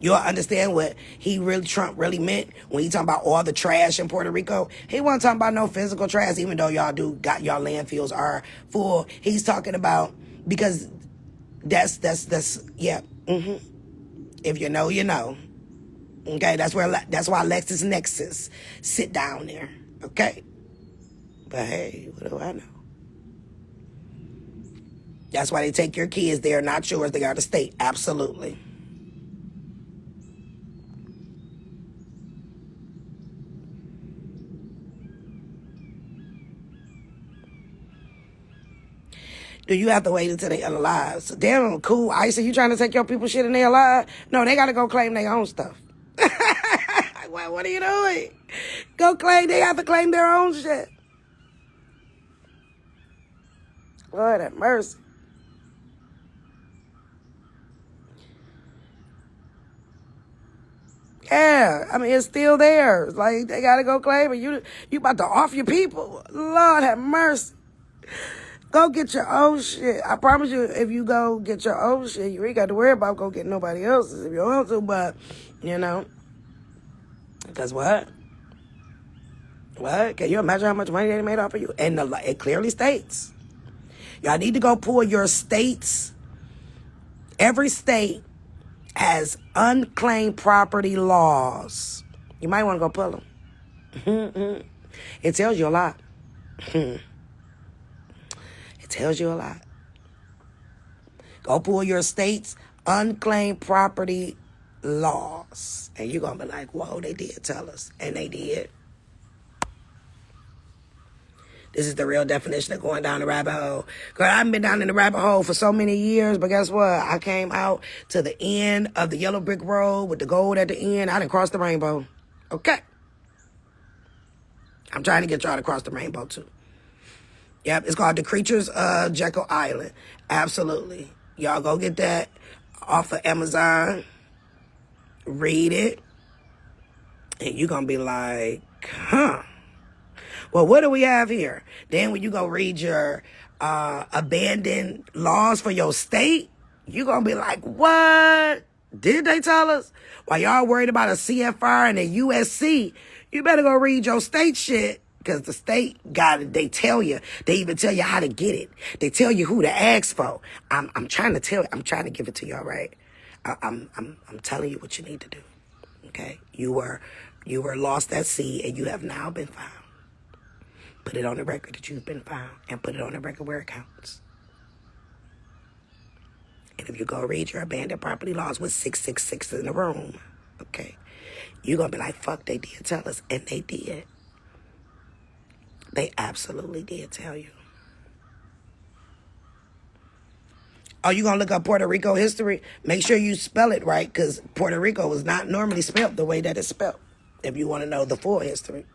you'll understand what Trump really meant when he talking about all the trash in Puerto Rico. He wasn't talking about no physical trash, even though y'all landfills are full. He's talking about, because that's yeah. If you know, you know. Okay, that's why LexisNexis sit down there. Okay, but hey, what do I know? That's why they take your kids. They are not yours. They are the state. Absolutely. Do you have to wait until they're alive? So damn, cool. Ice, are you trying to take your people's shit and they're alive? No, they got to go claim their own stuff. What are you doing? Go claim. They have to claim their own shit. Lord have mercy. Yeah, I mean, it's still there. Like, they got to go claim it. You about to off your people. Lord have mercy. Go get your own shit. I promise you, if you go get your own shit, you ain't got to worry about go get nobody else's if you want to. But, you know, because what? What? Can you imagine how much money they made off of you? And it clearly states. Y'all need to go pull your states. Every state has unclaimed property laws. You might want to go pull them. It tells you a lot. It tells you a lot. Go pull your state's unclaimed property laws. And you're going to be like, whoa, they did tell us. And they did. This is the real definition of going down the rabbit hole. Girl, I've been down in the rabbit hole for so many years, but guess what? I came out to the end of the yellow brick road with the gold at the end. I done crossed the rainbow. Okay. I'm trying to get y'all to cross the rainbow, too. Yep, it's called The Creatures of Jekyll Island. Absolutely. Y'all go get that off of Amazon. Read it. And you're going to be like, huh. Well, what do we have here? Then when you go read your abandoned laws for your state, you're going to be like, what? Did they tell us? While y'all worried about a CFR and a USC, you better go read your state shit. Because the state got it. They tell you. They even tell you how to get it. They tell you who to ask for. I'm trying to tell you. I'm trying to give it to you, all right? I'm telling you what you need to do. Okay? You were lost at sea and you have now been found. Put it on the record that you've been found and put it on the record where it counts. And if you go read your abandoned property laws with 666 in the room, okay, you're going to be like, fuck, they did tell us. And they did. They absolutely did tell you. Oh, you going to look up Puerto Rico history? Make sure you spell it right, because Puerto Rico is not normally spelled the way that it's spelled, if you want to know the full history.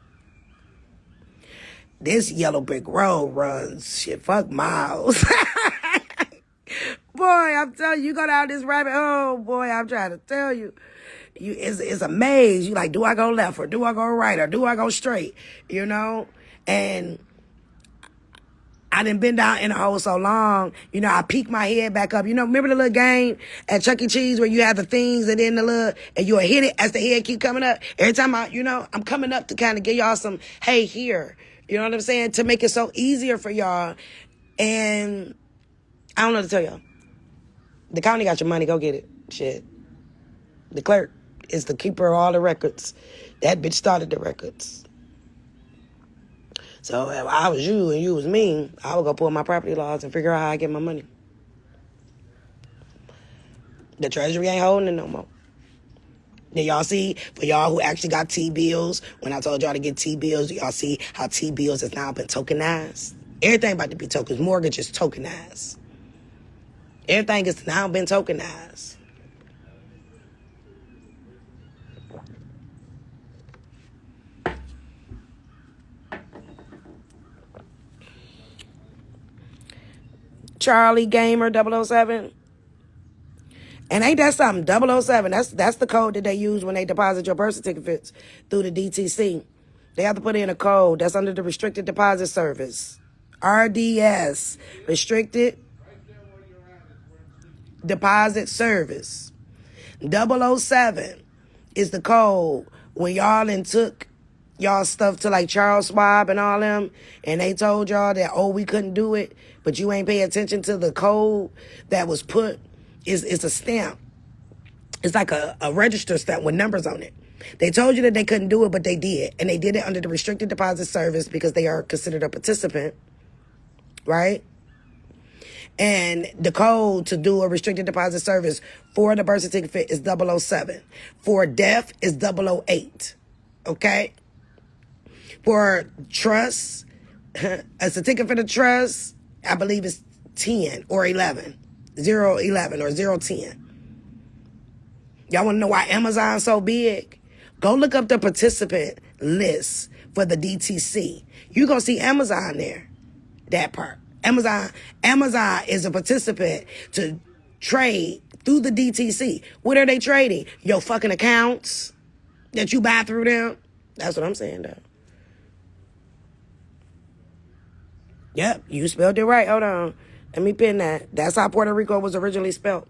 This yellow brick road runs, shit, fuck miles. Boy, I'm telling you, you go down this rabbit hole, boy, I'm trying to tell you. It's a maze. You like, do I go left or do I go right or do I go straight? You know? And I done been down in a hole so long, you know, I peek my head back up. You know, remember the little game at Chuck E. Cheese where you have the things and then and you'll hit it as the head keep coming up? Every time I'm coming up to kind of give y'all some, hey, here. You know what I'm saying? To make it so easier for y'all. And I don't know what to tell y'all. The county got your money. Go get it. Shit. The clerk is the keeper of all the records. That bitch started the records. So if I was you and you was me, I would go pull my property laws and figure out how I get my money. The Treasury ain't holding it no more. Then y'all see, for y'all who actually got T-bills, when I told y'all to get T-bills, y'all see how T-bills has now been tokenized? Everything about to be tokens. Mortgage is tokenized. Everything has now been tokenized. Charlie Gamer 007. And ain't that something? 007. That's the code that they use when they deposit your birth certificates through the DTC. They have to put in a code that's under the Restricted Deposit Service. RDS. Restricted Deposit Service. 007 is the code when y'all took y'all stuff to like Charles Schwab and all them, and they told y'all that, oh, we couldn't do it, but you ain't pay attention to the code that was put. It's a stamp. It's like a register stamp with numbers on it. They told you that they couldn't do it, but they did. And they did it under the Restricted Deposit Service because they are considered a participant, right? And the code to do a restricted deposit service for the birth certificate is 007. For death is 008. Okay? For trust, a certificate of trust, I believe it's 10 or 11. 011 or 010. Y'all want to know why Amazon's so big? Go look up the participant list for the DTC. You're going to see Amazon there. That part. Amazon is a participant to trade through the DTC. What are they trading? Your fucking accounts that you buy through them. That's what I'm saying, though. Yep, you spelled it right. Hold on. Let me pin that. That's how Puerto Rico was originally spelled.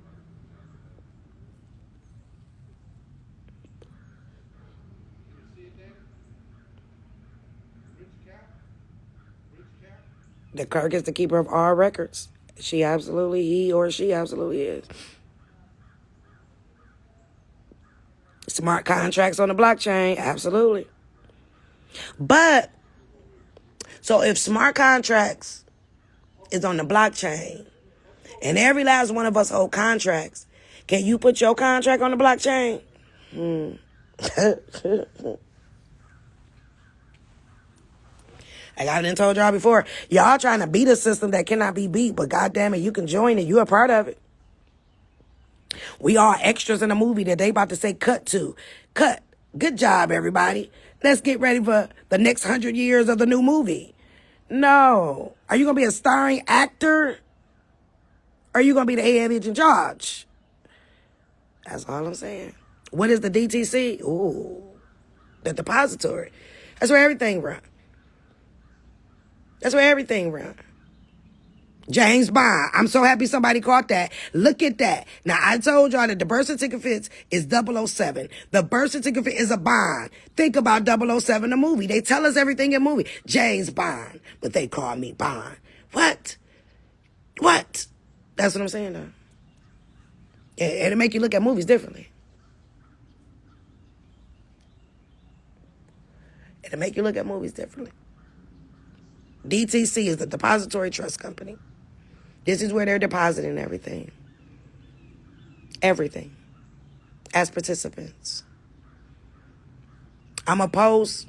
The clerk is the keeper of all records. He or she absolutely is. Smart contracts on the blockchain, absolutely. But, so if smart contracts is on the blockchain, and every last one of us hold contracts, can you put your contract on the blockchain? Like I done told y'all before, y'all trying to beat a system that cannot be beat, but goddamn it, you can join it. You're a part of it. We are extras in a movie that they about to say cut to. Cut. Good job, everybody. Let's get ready for the next 100 years of the new movie. No. Are you going to be a starring actor? Or are you going to be the head bitch in charge? That's all I'm saying. What is the DTC? Ooh, the depository. That's where everything runs. That's where everything runs. James Bond. I'm so happy somebody caught that. Look at that. Now, I told y'all that the birth certificate is 007. The birth certificate is a bond. Think about 007, the movie. They tell us everything in movie. James Bond. But they call me Bond. What? What? That's what I'm saying, though. It'll make you look at movies differently. It'll make you look at movies differently. DTC is the Depository Trust Company. This is where they're depositing everything. Everything. As participants. I'm going to post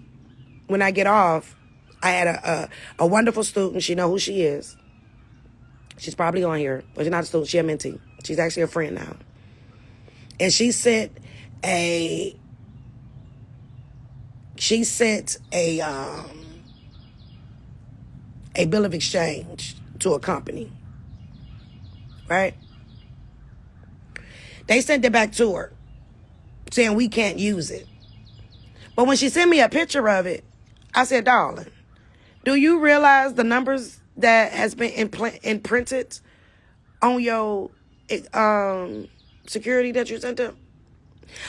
when I get off. I had a wonderful student. She know who she is. She's probably on here. But she's not a student. She's a mentee. She's actually a friend now. And she sent a bill of exchange to a company. Right? They sent it back to her, saying we can't use it. But when she sent me a picture of it, I said, darling, do you realize the numbers that has been imprinted on your security that you sent them?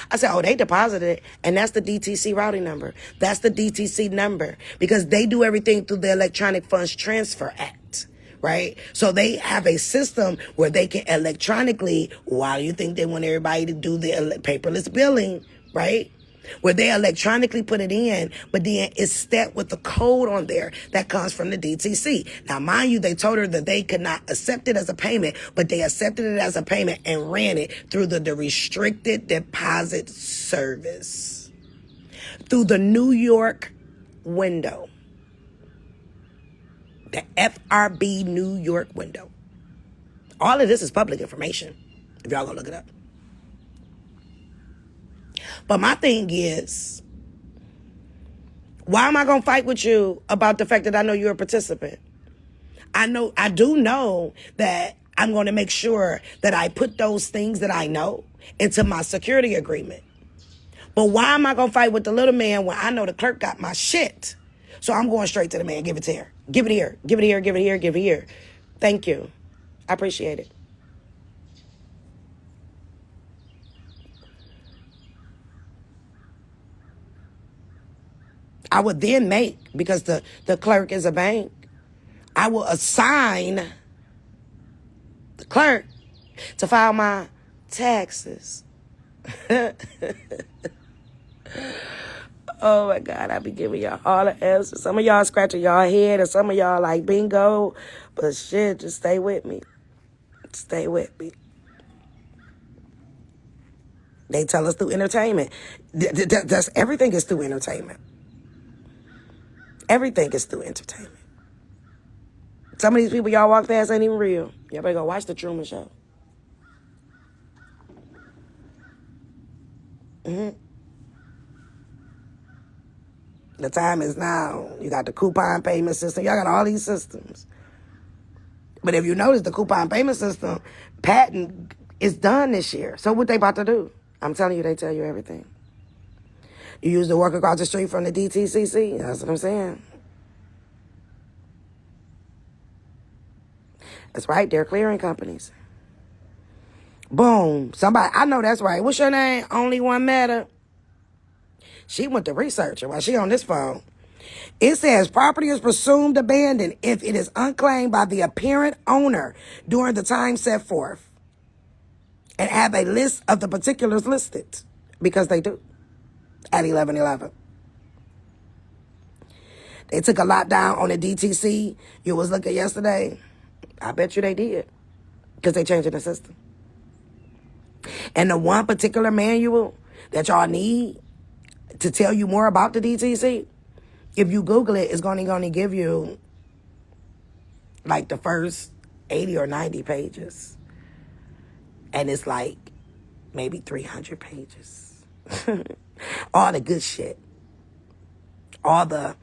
I said, oh, they deposited it, and that's the DTC routing number. That's the DTC number, because they do everything through the Electronic Funds Transfer Act, right? So they have a system where they can electronically, while you think they want everybody to do the paperless billing, right? Where they electronically put it in, but then it's stamped with the code on there that comes from the DTC. Now, mind you, they told her that they could not accept it as a payment, but they accepted it as a payment and ran it through the restricted deposit service, through the New York window, the FRB New York window. All of this is public information, if y'all gonna look it up. But my thing is, why am I going to fight with you about the fact that I know you're a participant? I do know that I'm going to make sure that I put those things that I know into my security agreement. But why am I going to fight with the little man when I know the clerk got my shit? So I'm going straight to the man. Give it to her. Give it here. Give it here. Give it here. Give it here. Thank you. I appreciate it. I would then make, because the clerk is a bank, I will assign the clerk to file my taxes. Oh my God, I be giving y'all all the answers. Some of y'all scratching y'all head, and some of y'all like bingo. But shit, just stay with me. Stay with me. They tell us through entertainment. That's everything is through entertainment. Everything is through entertainment. Some of these people y'all walk past ain't even real. Y'all better go watch The Truman Show. The time is now. You got the coupon payment system. Y'all got all these systems. But if you notice, the coupon payment system patent is done this year. So what they about to do? I'm telling you, they tell you everything. You use the work across the street from the DTCC. That's what I'm saying. That's right. They're clearing companies. Boom. Somebody, I know that's right. What's your name? Only One Matter. She went to research it while she on this phone. It says property is presumed abandoned if it is unclaimed by the apparent owner during the time set forth, and have a list of the particulars listed, because they do. At 11:11. They took a lot down on the DTC. You was looking yesterday. I bet you they did. Because they changing the system. And the one particular manual that y'all need to tell you more about the DTC, if you Google it, it's going to give you like the first 80 or 90 pages. And it's like maybe 300 pages. All the good shit. All the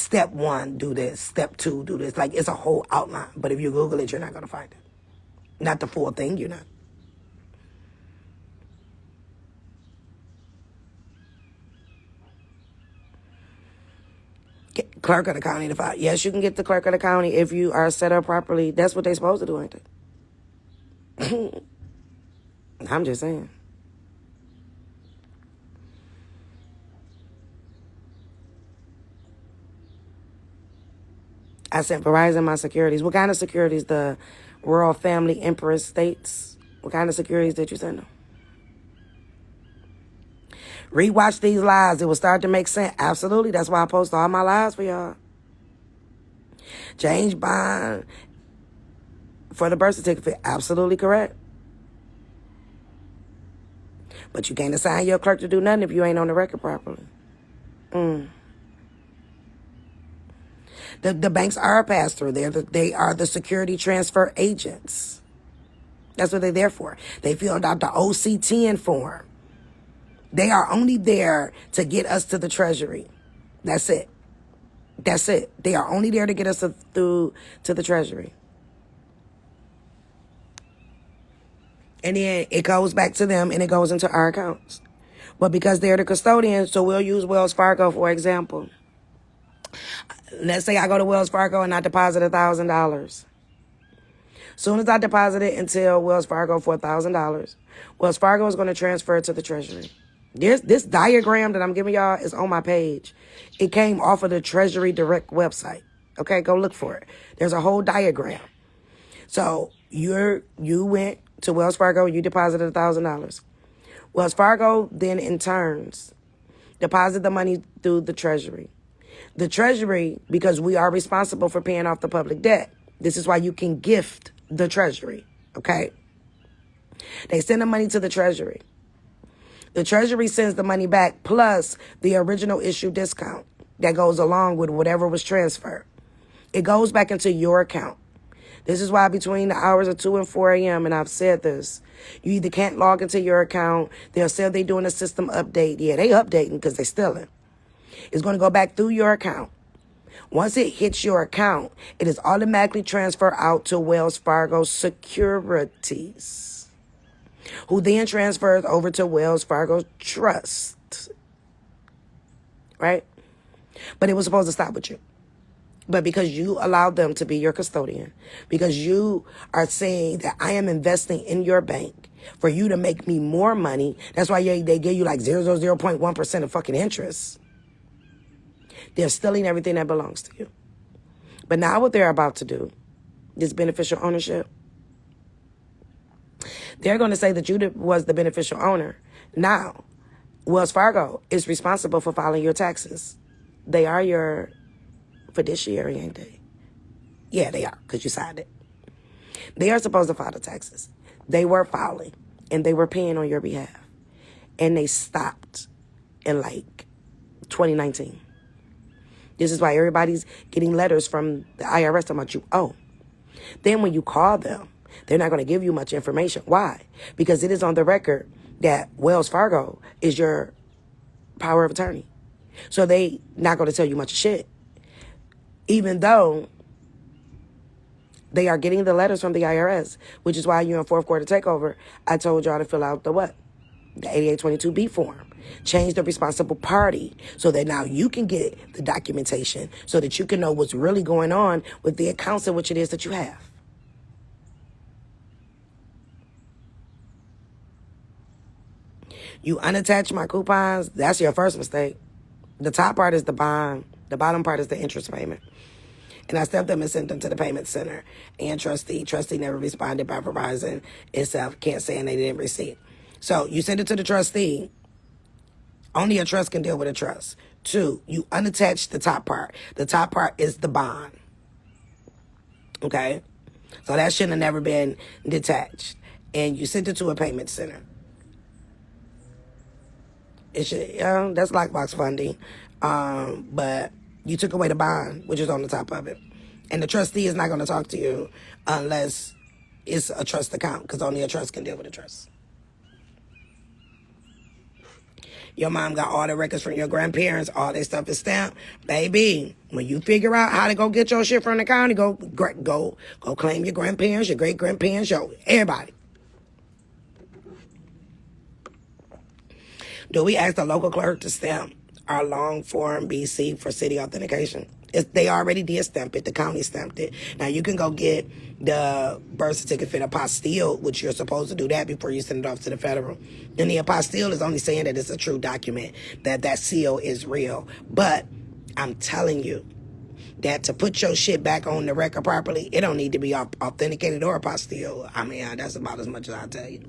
step 1, do this. Step 2, do this. Like, it's a whole outline. But if you Google it, you're not going to find it. Not the full thing, you're not. Clerk of the county to file. Yes, you can get the clerk of the county if you are set up properly. That's what they're supposed to do, ain't they? I'm just saying. I sent Verizon my securities. What kind of securities? The Royal Family Empress States? What kind of securities did you send them? Rewatch these lives. It will start to make sense. Absolutely. That's why I post all my lives for y'all. Change bond for the birth certificate. Absolutely correct. But you can't assign your clerk to do nothing if you ain't on the record properly. The banks are a pass-through. They are the security transfer agents. That's what they're there for. They filled out the OC10 form. They are only there to get us to the Treasury. That's it. That's it. They are only there to get us through to the Treasury. And then it goes back to them and it goes into our accounts. But because they're the custodians, so we'll use Wells Fargo, for example. Let's say I go to Wells Fargo and I deposit $1,000. Soon as I deposit it until Wells Fargo for $1,000, Wells Fargo is going to transfer it to the Treasury. This diagram that I'm giving y'all is on my page. It came off of the Treasury Direct website. Okay, go look for it. There's a whole diagram. So you went to Wells Fargo, you deposited $1,000. Wells Fargo then in turns deposit the money through the Treasury. The Treasury, because we are responsible for paying off the public debt, this is why you can gift the Treasury, okay? They send the money to the Treasury. The Treasury sends the money back plus the original issue discount that goes along with whatever was transferred. It goes back into your account. This is why between the hours of 2 and 4 a.m., and I've said this, you either can't log into your account, they'll say they're doing a system update. Yeah, they updating because they're stealing. It's going to go back through your account. Once it hits your account, it is automatically transferred out to Wells Fargo Securities, who then transfers over to Wells Fargo Trust, right? But it was supposed to stop with you. But because you allowed them to be your custodian, because you are saying that I am investing in your bank for you to make me more money, that's why they gave you like 0.1% of fucking interest. They're stealing everything that belongs to you. But now what they're about to do, this beneficial ownership, they're going to say that you was the beneficial owner. Now, Wells Fargo is responsible for filing your taxes. They are your fiduciary, ain't they? Yeah, they are, because you signed it. They are supposed to file the taxes. They were filing, and they were paying on your behalf. And they stopped in like 2019. This is why everybody's getting letters from the IRS talking about you owe. Then when you call them, they're not going to give you much information. Why? Because it is on the record that Wells Fargo is your power of attorney. So they not going to tell you much shit. Even though they are getting the letters from the IRS, which is why you're in fourth quarter takeover, I told y'all to fill out the what? The 8822B form. Change the responsible party so that now you can get the documentation so that you can know what's really going on with the accounts in which it is that you have. You unattach my coupons, that's your first mistake. The top part is the bond. The bottom part is the interest payment. And I stepped them and sent them to the payment center. And trustee never responded by Verizon itself. Can't say and they didn't receive. So you send it to the trustee. Only a trust can deal with a trust. 2, you unattach the top part. The top part is the bond. Okay? So that shouldn't have never been detached. And you sent it to a payment center. It should, that's lockbox funding. But you took away the bond, which is on the top of it. And the trustee is not going to talk to you unless it's a trust account, because only a trust can deal with a trust. Your mom got all the records from your grandparents. All this stuff is stamped. Baby, when you figure out how to go get your shit from the county, go claim your grandparents, your great-grandparents, your everybody. Do we ask the local clerk to stamp our long form BC for city authentication? They already did stamp it. The county stamped it. Now, you can go get the birth certificate apostille, which you're supposed to do that before you send it off to the federal. And the apostille is only saying that it's a true document, that seal is real. But I'm telling you that to put your shit back on the record properly, it don't need to be authenticated or apostille. I mean, that's about as much as I'll tell you.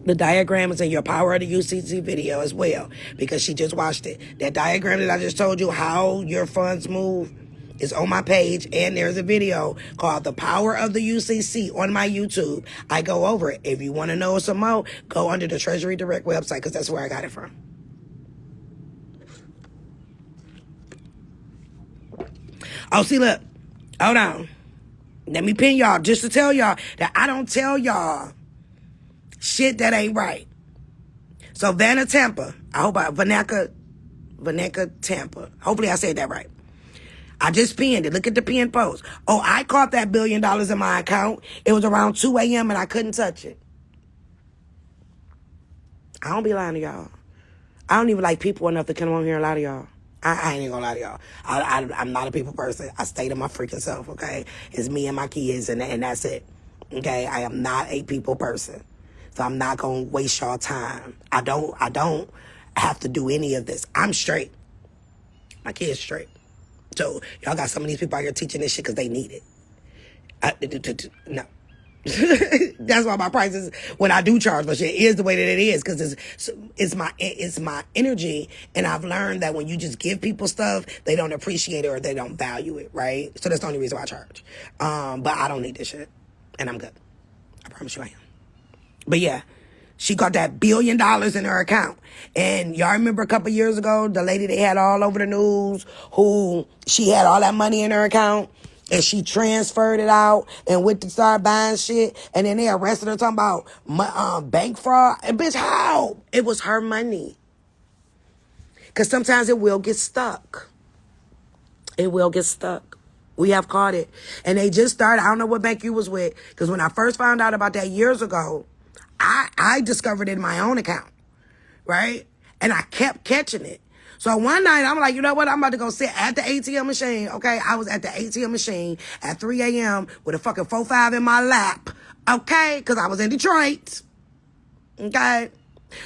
The diagram is in your Power of the UCC video as well, because she just watched it. That diagram that I just told you, how your funds move, is on my page, and there's a video called The Power of the UCC on my YouTube. I go over it. If you want to know some more, go under the Treasury Direct website, because that's where I got it from. Oh, see, look. Hold on. Let me pin y'all just to tell y'all that I don't tell y'all shit that ain't right. So Vanna Tampa, Vanessa Tampa. Hopefully I said that right. I just pinned it. Look at the pinned post. Oh, I caught that $1 billion in my account. It was around 2 a.m. and I couldn't touch it. I don't be lying to y'all. I don't even like people enough to come on here and lie to y'all. I ain't gonna lie to y'all. I'm not a people person. I stay to my freaking self, okay? It's me and my kids, and that's it. Okay? I am not a people person. So I'm not going to waste y'all time. I don't have to do any of this. I'm straight. My kid's straight. So y'all got some of these people out here teaching this shit because they need it. No. That's why my prices, when I do charge my shit, is the way that it is, because it's my energy, and I've learned that when you just give people stuff, they don't appreciate it or they don't value it, right? So that's the only reason why I charge. But I don't need this shit, and I'm good. I promise you I am. But yeah, she got that $1 billion in her account. And y'all remember a couple years ago, the lady they had all over the news, who she had all that money in her account, and she transferred it out and went to start buying shit, and then they arrested her talking about bank fraud. And bitch, how? It was her money. Because sometimes it will get stuck. It will get stuck. We have caught it. And they just started, I don't know what bank you was with, because when I first found out about that years ago, I discovered it in my own account, right? And I kept catching it. So one night, I'm like, you know what? I'm about to go sit at the ATM machine, okay? I was at the ATM machine at 3 a.m. with a fucking 4-5 in my lap, okay? Because I was in Detroit, okay?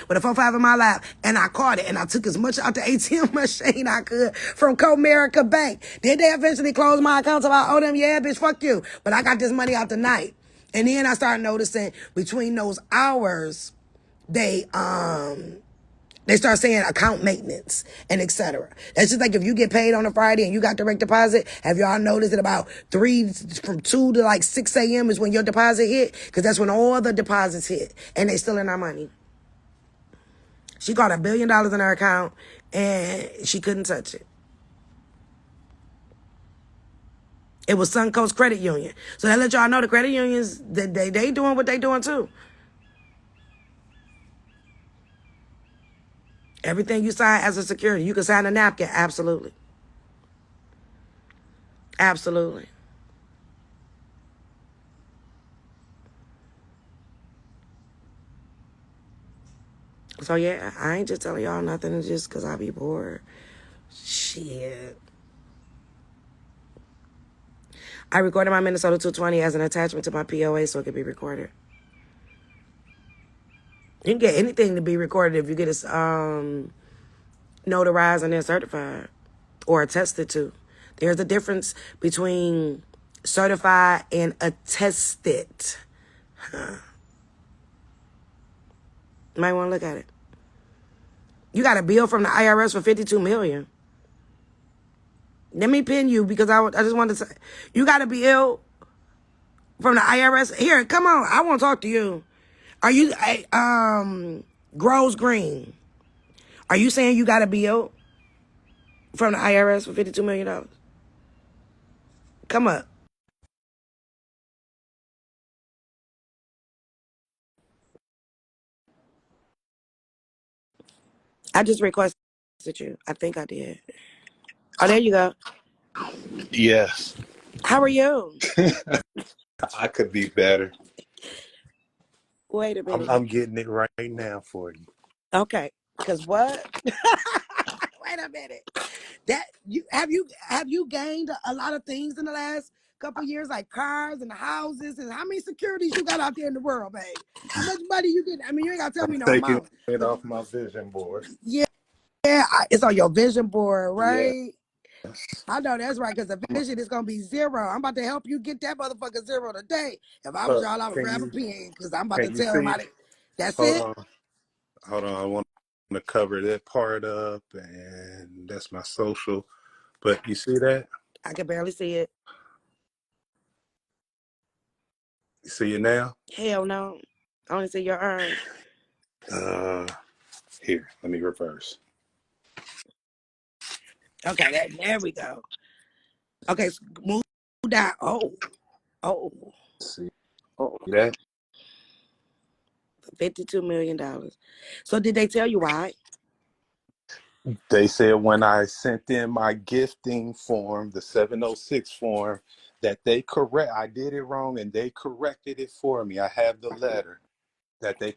With a 4-5 in my lap, and I caught it, and I took as much out the ATM machine I could from Comerica Bank. Did they eventually close my account? So I owe them? Yeah, bitch, fuck you. But I got this money out the night. And then I started noticing between those hours, they start saying account maintenance and etc. That's just like if you get paid on a Friday and you got direct deposit. Have y'all noticed that about from 2 to like 6 a.m. is when your deposit hit? Because that's when all the deposits hit, and they still in our money. She got $1 billion in her account, and she couldn't touch it. It was Suncoast Credit Union. So that let y'all know the credit unions, they doing what they doing too. Everything you sign as a security, you can sign a napkin. Absolutely. Absolutely. So yeah, I ain't just telling y'all nothing just because I be bored. Shit. I recorded my Minnesota 220 as an attachment to my POA so it could be recorded. You can get anything to be recorded if you get it notarized and then certified or attested to. There's a difference between certified and attested. Might want to look at it. You got a bill from the IRS for $52 million. Let me pin you because I just wanted to say, you got a bill from the IRS. Here, come on. I want to talk to you. Are you, Groves Green, are you saying you got a bill from the IRS for $52 million? Come up. I just requested you. I think I did. Oh, there you go. Yes. How are you? I could be better. Wait a I'm, minute. I'm getting it right now for you. Okay. Cause what? Wait a minute. That you gained a lot of things in the last couple of years, like cars and houses, and how many securities you got out there in the world, babe? How much money you get? I mean, you ain't gotta tell I'm me no taking amount, it but off my vision board. yeah, it's on your vision board, Yes. right? I know that's right, because the vision is gonna be zero. I'm about to help you get that motherfucker zero today. If I was Look, y'all, I would can grab a you pen, because I'm about to can you tell them see? how to. That's Hold it. on. Hold on. I want to cover that part up, and that's my social. But you see that? I can barely see it. You see it now? Hell no. I only see your arm. Uh, Here. Let me reverse. Okay, there we go. Okay, so move down. Oh, See oh, that? $52 million. So did they tell you why? They said when I sent in my gifting form, the 706 form, that I did it wrong and they corrected it for me. I have the letter that they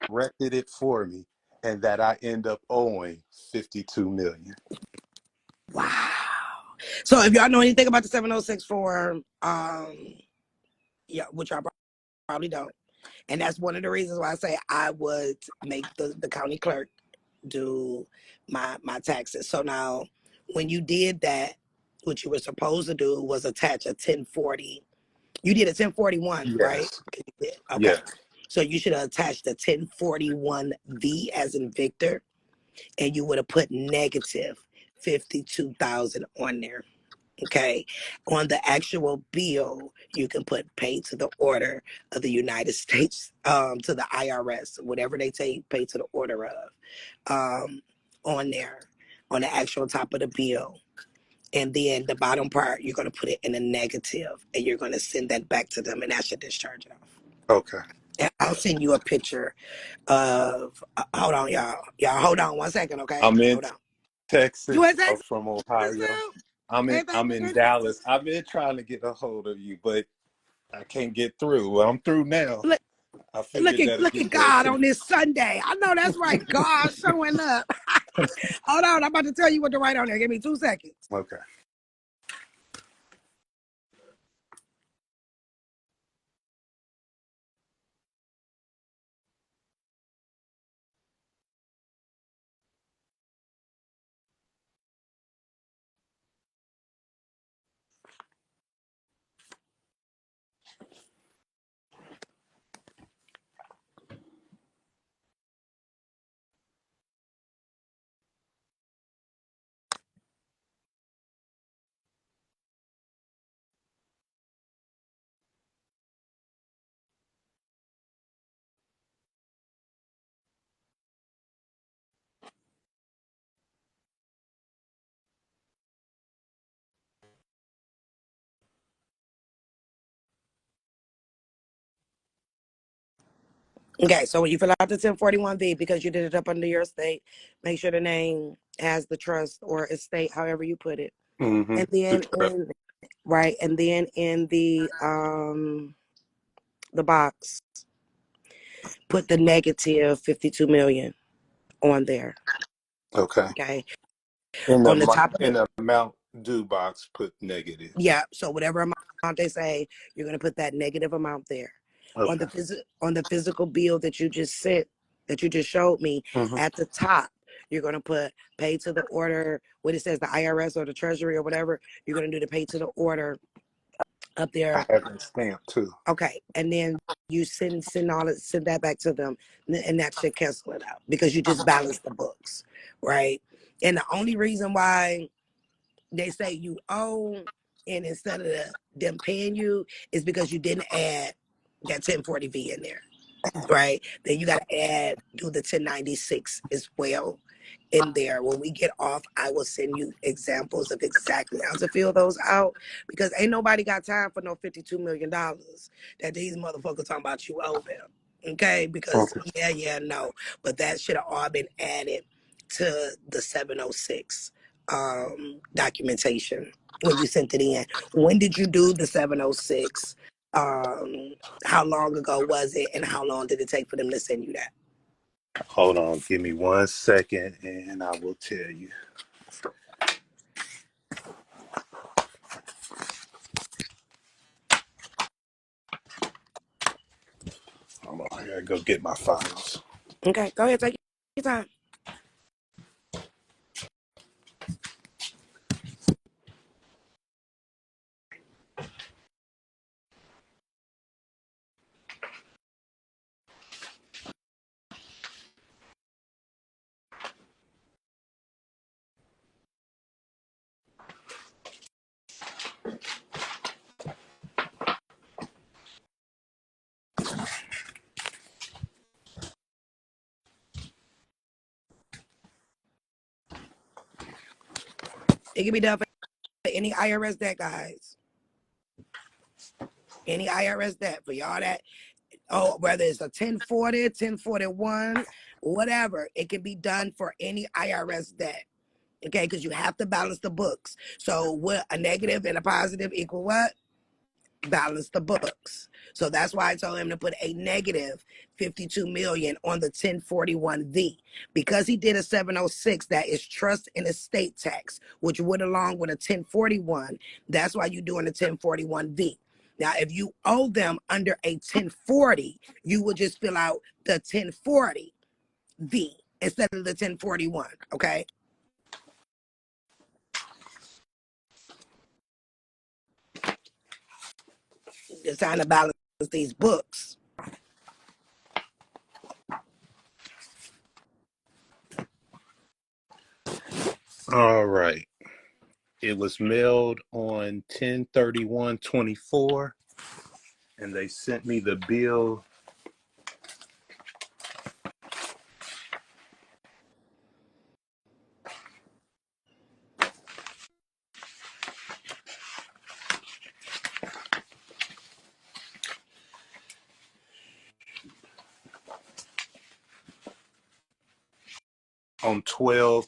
corrected it for me and that I end up owing 52 million. Wow. So if y'all know anything about the 706 form, yeah, which I probably don't. And that's one of the reasons why I say I would make the county clerk do my taxes. So now when you did that, what you were supposed to do was attach a 1040. You did a 1041, right? Yes. Okay. Yes. So you should have attached the 1041V as in Victor, and you would have put negative 52,000 on there. Okay. On the actual bill, you can put pay to the order of the United States, to the IRS, whatever they take, pay to the order of, on there, on the actual top of the bill. And then the bottom part, you're going to put it in a negative, and you're going to send that back to them, and that should discharge it off. Okay. And I'll send you a picture of, hold on, y'all. Y'all, hold on 1 second, okay? I'm in Hold on. You Texas. in I'm Texas from Ohio. too? I'm in Everything I'm in good? Dallas. I've been trying to get a hold of you, but I can't get through. Well, I'm through now. Look, I figured that'd look be at good God too. on this Sunday. I know that's right. God showing up. Hold on, I'm about to tell you what to write on there. Give me 2 seconds. Okay. Okay, so when you fill out the 1041V, because you did it up under your estate, make sure the name has the trust or estate, however you put it. Mm-hmm. And then and then in the box, put the negative 52 million on there. Okay. Okay. In On the top of in it, the amount due box, put negative. yeah. So whatever amount they say, you're gonna put that negative amount there. On Okay. the physical bill that you just sent, that you just showed me, Mm-hmm. at the top, you're gonna put pay to the order. What it says, the IRS or the Treasury or whatever. You're gonna do the pay to the order up I there. have that stamp too. Okay, and then you send that back to them, and that should cancel it out because you just balanced the books, right? And the only reason why they say you owe, and instead of them paying you, is because you didn't add that 1040V in there, right? Then you got to do the 1096 as well in there. When we get off, I will send you examples of exactly how to fill those out, because ain't nobody got time for no $52 million that these motherfuckers talking about you owe them. Okay, because Okay. no, but that should have all been added to the 706 documentation when you sent it in. When did you do the 706? How long ago was it, and how long did it take for them to send you that? Hold on, give me 1 second and I will tell you. Hold on, I gotta go get my files. Okay, go ahead, take your time. It can be done for any IRS debt, guys. Any IRS debt for y'all that, whether it's a 1040, 1041, whatever, it can be done for any IRS debt. Okay, because you have to balance the books. So what a negative and a positive equal what? Balance the books. So that's why I told him to put a negative 52 million on the 1041V, because he did a 706 that is trust and estate tax, which would along with a 1041. That's why you're doing the 1041V. Now, if you owe them under a 1040, you would just fill out the 1040V instead of the 1041. Okay. It's time to balance these books. All right. It was mailed on 10/31/24, and they sent me the bill on 12/9.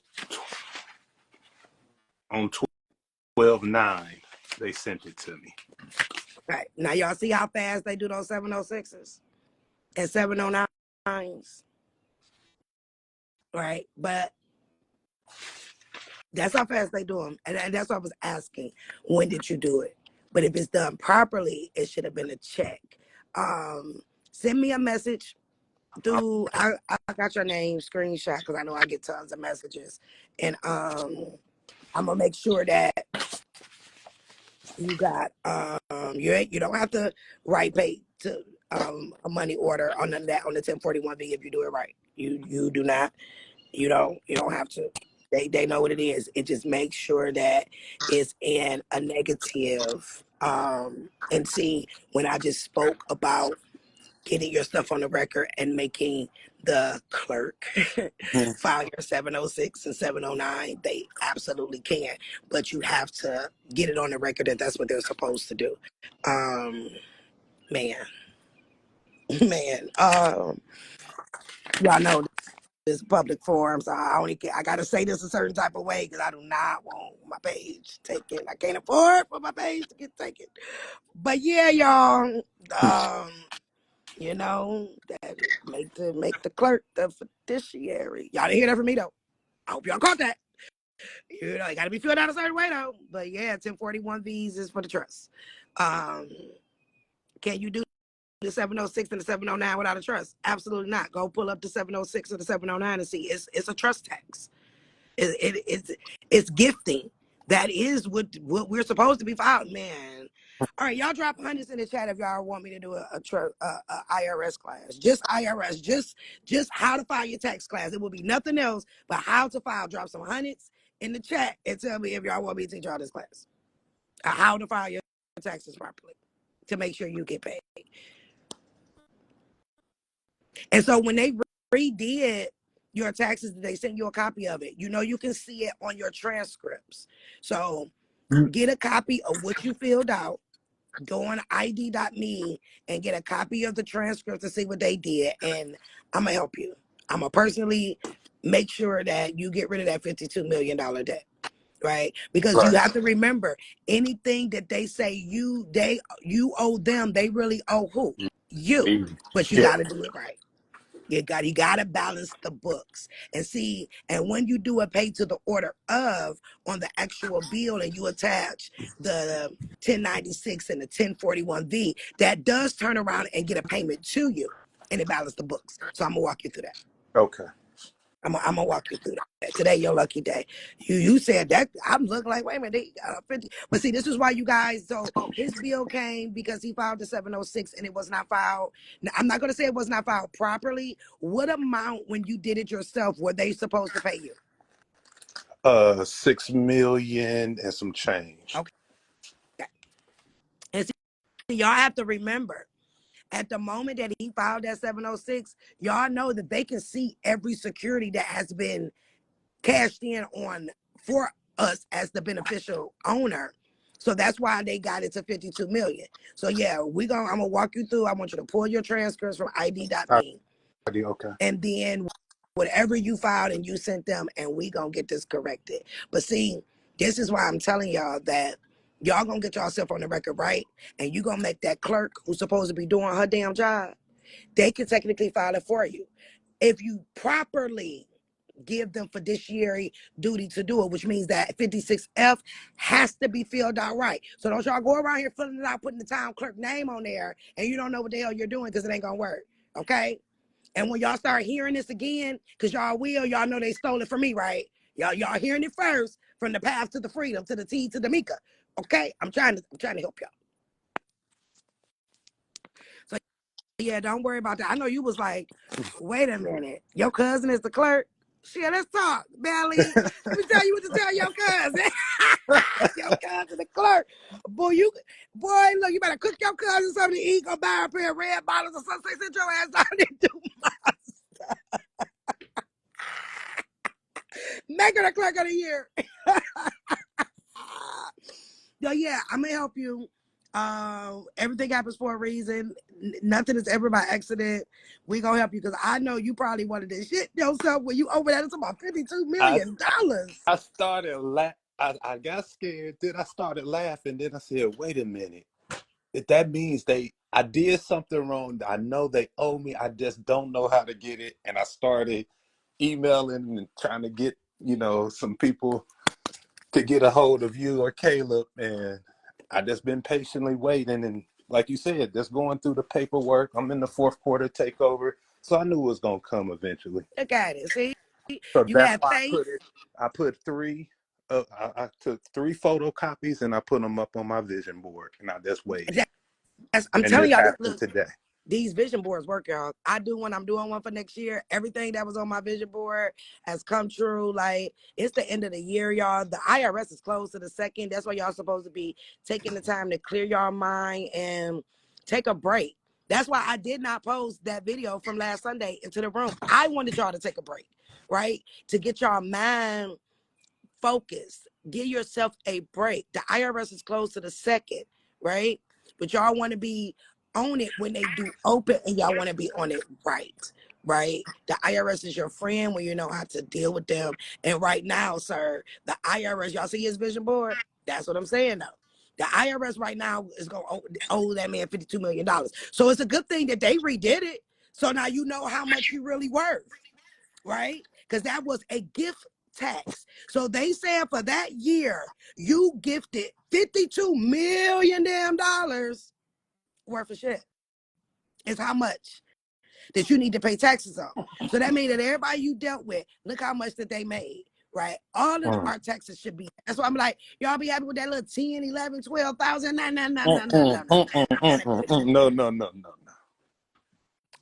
They sent it to me. Right. Now y'all see how fast they do those 706s and 709s. Right. But that's how fast they do them. And that's what I was asking. When did you do it? But if it's done properly, it should have been a check. Send me a message through, I got your name screenshot because I know I get tons of messages. And I'm gonna make sure that you got you don't have to write pay to a money order on that on the 1041V if you do it right. You do not, you don't have to. They know what it is. It just makes sure that it's in a negative. And see, when I just spoke about getting your stuff on the record and making the clerk file your 706 and 709, they absolutely can. But you have to get it on the record that that's what they're supposed to do. Um, man, man. Y'all know this public forum, so I gotta say this a certain type of way because I do not want my page taken. I can't afford for my page to get taken. But yeah, y'all. That make the clerk the fiduciary. Y'all didn't hear that from me though. I hope y'all caught that. It gotta be filled out a certain way though. But yeah, 1041Vs is for the trust. Can you do the 706 and the 709 without a trust? Absolutely not. Go pull up the 706 or the 709 and see. It's a trust tax. It's gifting. That is what we're supposed to be filing, man. All right, y'all drop hundreds in the chat if y'all want me to do a IRS class. Just IRS, just how to file your tax class. It will be nothing else but how to file. Drop some hundreds in the chat and tell me if y'all want me to teach y'all this class. How to file your taxes properly to make sure you get paid. And so when they redid your taxes, they send you a copy of it. You can see it on your transcripts. So get a copy of what you filled out. Go on ID.me and get a copy of the transcript to see what they did. And I'm going to help you. I'm going to personally make sure that you get rid of that $52 million debt. Right? Because you Right. have to remember, anything that they say you owe them, they really owe who? You. But you Yeah. got to do it right. You got to balance the books and see. And when you do a pay to the order of on the actual bill, and you attach the 1096 and the 1041V, that does turn around and get a payment to you, and it balances the books. So I'm gonna walk you through that. Okay. I'm gonna walk you through that. Today, your lucky day. You said that. I'm looking like, wait a minute, they 50. But see, this is why you guys. So his bill came because he filed the 706 and it was not filed. Now, I'm not gonna say it was not filed properly. What amount, when you did it yourself, were they supposed to pay you? 6 million and some change. Okay. And see, y'all have to remember, at the moment that he filed that 706, y'all know that they can see every security that has been cashed in on for us as the beneficial owner. So that's why they got it to 52 million. So yeah, I'm gonna walk you through. I want you to pull your transcripts from ID.me, Okay. and then whatever you filed and you sent them, and we gonna get this corrected. But see, this is why I'm telling y'all that y'all gonna get yourself on the record, right? And you gonna make that clerk who's supposed to be doing her damn job, they can technically file it for you. If you properly give them fiduciary duty to do it, which means that 56F has to be filled out right. So don't y'all go around here filling it out, putting the town clerk name on there, and you don't know what the hell you're doing because it ain't gonna work. Okay? And when y'all start hearing this again, because y'all know they stole it from me, right? Y'all hearing it first from the path to the freedom, to the T to the Mika. Okay? I'm trying to help y'all. So yeah, don't worry about that. I know you was like, wait a minute, your cousin is the clerk? Shit, let's talk, Belly. Let me tell you what to tell your cousin. Your cousin the clerk. Boy, look, you better cook your cousin something to eat, go buy her a pair of red bottles or something. Sit your ass down and do my stuff. Make her the clerk of the year. So yeah, I'm gonna help you. Everything happens for a reason. Nothing is ever by accident. We gonna help you because I know you probably wanted to shit yourself when you over that. It's about $52 million. I started I got scared. Then I started laughing. Then I said, "Wait a minute. If that means I did something wrong. I know they owe me. I just don't know how to get it." And I started emailing and trying to get some people to get a hold of you or Caleb, and I just been patiently waiting. And like you said, just going through the paperwork. I'm in the fourth quarter takeover, so I knew it was gonna come eventually. Look at it. See, So you that's had why faith. I put three. I took 3 photocopies and I put them up on my vision board, and I just waited. I'm And telling this y'all, happened look, today. these vision boards work, y'all. I'm doing one for next year. Everything that was on my vision board has come true. Like, it's the end of the year, y'all. The IRS is closed to the second. That's why y'all supposed to be taking the time to clear your mind and take a break. That's why I did not post that video from last Sunday into the room. I wanted y'all to take a break, right? To get your mind focused. Give yourself a break. The IRS is closed to the second, right? But y'all want to be on it when they do open, and y'all want to be on it right? The IRS is your friend when you know how to deal with them. And right now, sir, the IRS, y'all see his vision board? That's what I'm saying, though. The IRS right now is going to owe that man $52 million. So it's a good thing that they redid it. So now you know how much you really worth, right? Because that was a gift tax. So they said for that year, you gifted $52 million damn dollars worth of shit. Is how much that you need to pay taxes on. So that means that everybody you dealt with, look how much that they made, right? All of our taxes should be. That's why I'm like, y'all be happy with that little 10, 11, 12,000. No. No.